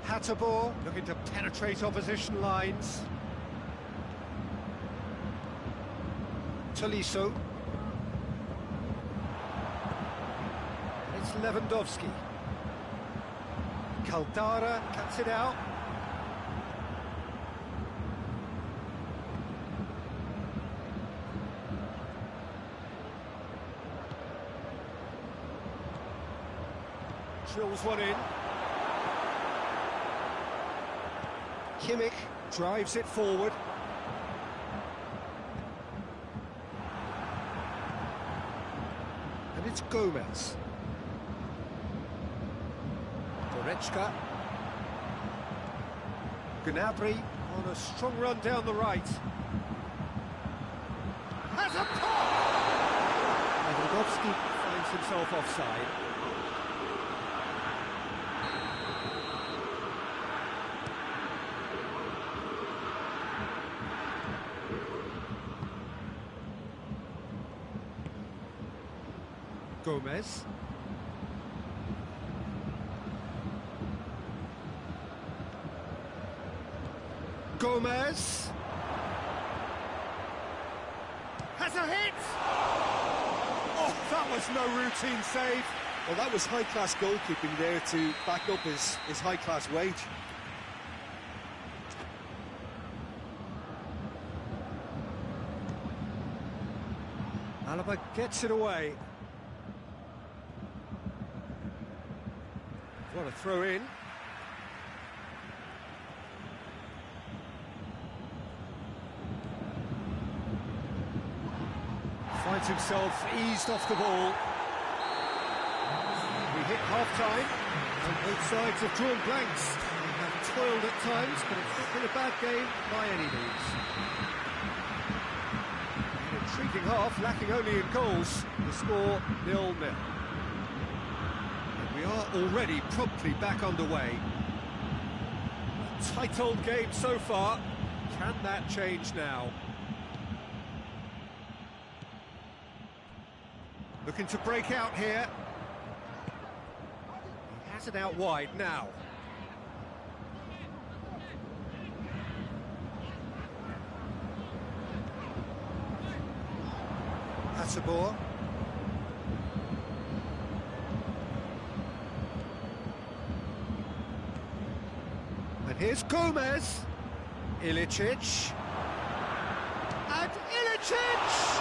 [SPEAKER 3] Hatterborn looking to penetrate opposition lines. Tolisso. It's Lewandowski. Caldara cuts it out. Drills one in. Kimmich drives it forward. And it's Gomez. Goretzka. Gnabry on a strong run down the right. Has a pop! Lewandowski finds himself offside. Gomez. Gomez has a hit! Oh, that was no routine save.
[SPEAKER 4] Well, that was high-class goalkeeping there to back up his high-class wage.
[SPEAKER 3] Alaba gets it away. What a throw in. Finds himself eased off the ball. We hit half-time, and both sides have drawn blanks. They have toiled at times, but it's not been a bad game by any means. An intriguing half, lacking only in goals. The score 0-0. And we are already promptly back underway. A tight old game so far. Can that change now? Looking to break out here. He has it out wide now. Atabor. And here's Gomez. Ilicic. And Ilicic!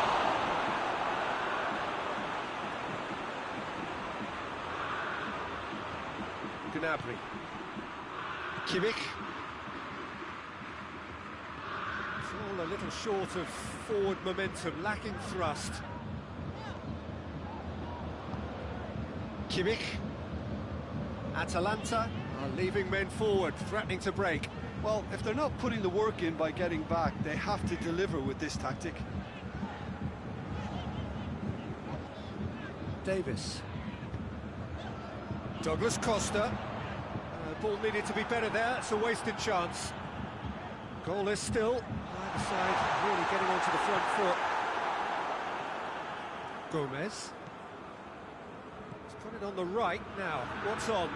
[SPEAKER 3] Gnabry. Kimmich. It's all a little short of forward momentum, lacking thrust. Kimmich. Atalanta are leaving men forward, threatening to break.
[SPEAKER 4] Well, if they're not putting the work in by getting back, they have to deliver with this tactic.
[SPEAKER 3] Davis. Douglas Costa. Ball needed to be better there. It's a wasted chance. Goalless still. Either side really getting onto the front foot. Gomez. He's got it on the right now. What's on?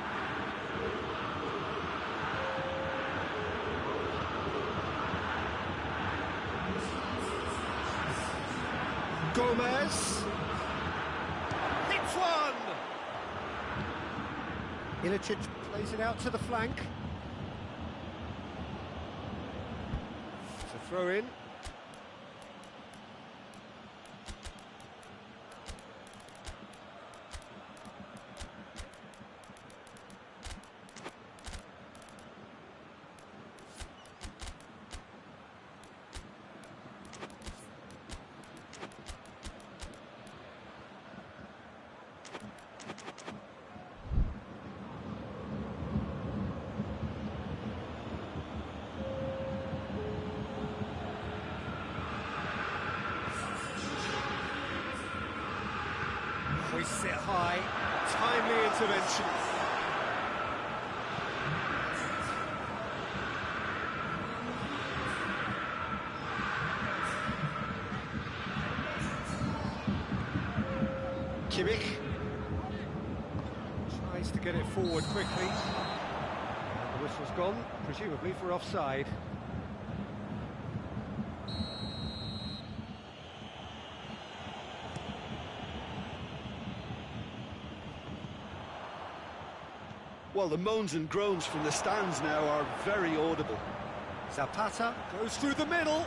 [SPEAKER 3] Gomez. Hits one! Ilicic plays it out to the flank. It's a throw in. We sit high, timely intervention. Kimmich tries to get it forward quickly. And the whistle's gone, presumably for offside.
[SPEAKER 4] Well, the moans and groans from the stands now are very audible.
[SPEAKER 3] Zapata goes through the middle.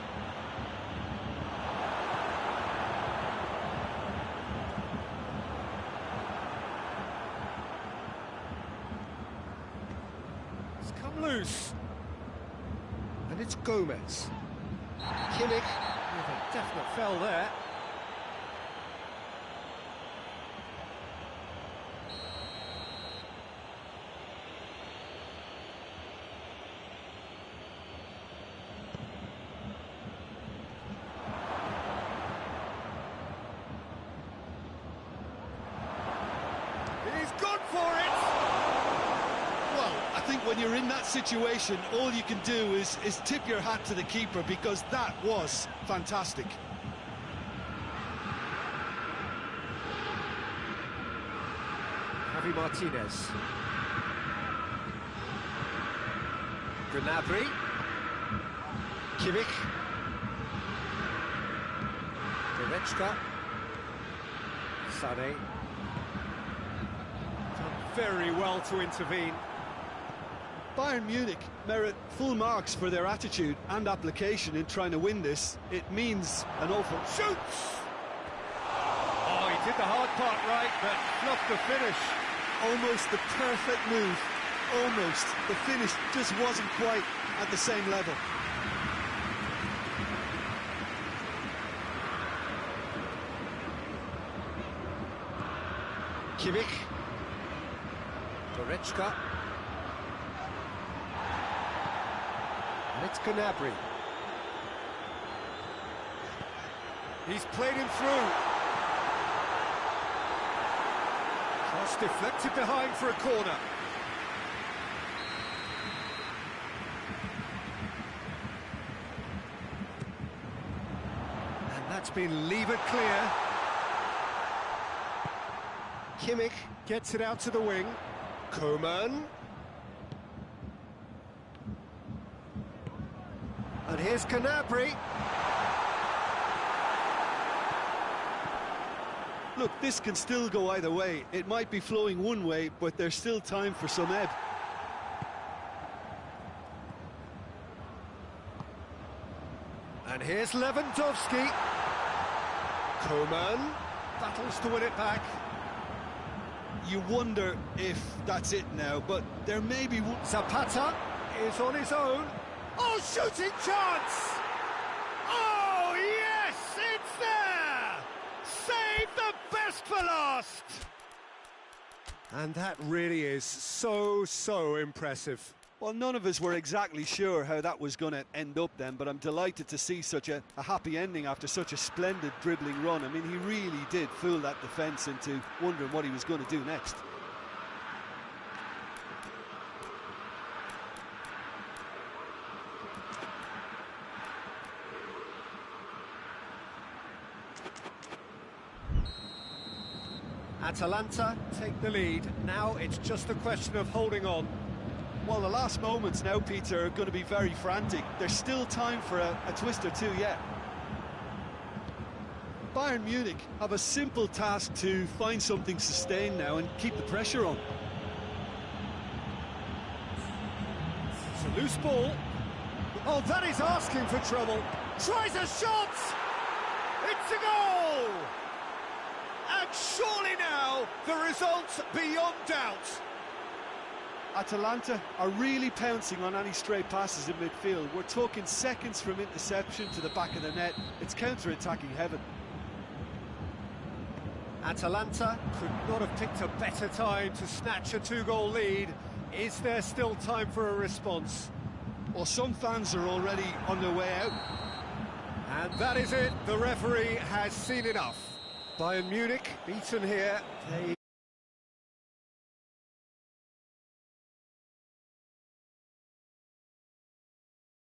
[SPEAKER 3] It's come loose. And it's Gomez. Kimmich with a definite foul there.
[SPEAKER 2] you're in that situation, all you can do is tip your hat to the keeper, because that was fantastic.
[SPEAKER 3] Javi Martinez. Gnabry. Kimmich. Goretzka. Sané. Done very well to intervene.
[SPEAKER 2] Bayern Munich merit full marks for their attitude and application in trying to win this. It means an awful...
[SPEAKER 3] Shoots! Oh, he did the hard part right, but fluffed the finish.
[SPEAKER 2] Almost the perfect move. Almost. The finish just wasn't quite at the same level.
[SPEAKER 3] Kimmich. Goretzka. And it's Gnabry. He's played him through. Cross deflected behind for a corner. And that's been levered clear. Kimmich gets it out to the wing. Coman. And here's Gnabry.
[SPEAKER 2] Look, this can still go either way. It might be flowing one way, but there's still time for some ebb.
[SPEAKER 3] And here's Lewandowski. Coman battles to win it back.
[SPEAKER 2] You wonder if that's it now, but there may be...
[SPEAKER 3] Zapata is on his own. Oh, shooting chance! Oh, yes, it's there! Save the best for last! And that really is so impressive.
[SPEAKER 2] Well, none of us were exactly sure how that was going to end up then, but I'm delighted to see such a happy ending after such a splendid dribbling run. I mean, he really did fool that defence into wondering what he was going to do next.
[SPEAKER 3] Atalanta take the lead. Now it's just a question of holding on.
[SPEAKER 2] Well, the last moments now, Peter, are going to be very frantic. There's still time for a twist or two yet. Bayern Munich have a simple task to find something sustained now and keep the pressure on.
[SPEAKER 3] It's a loose ball. Oh, that is asking for trouble. Tries a shot! It's a goal! And surely now, the result's beyond doubt.
[SPEAKER 2] Atalanta are really pouncing on any stray passes in midfield. We're talking seconds from interception to the back of the net. It's counter-attacking heaven.
[SPEAKER 3] Atalanta could not have picked a better time to snatch a two-goal lead. Is there still time for a response?
[SPEAKER 2] Well, some fans are already on their way out.
[SPEAKER 3] And that is it. The referee has seen enough. Bayern Munich beaten here. They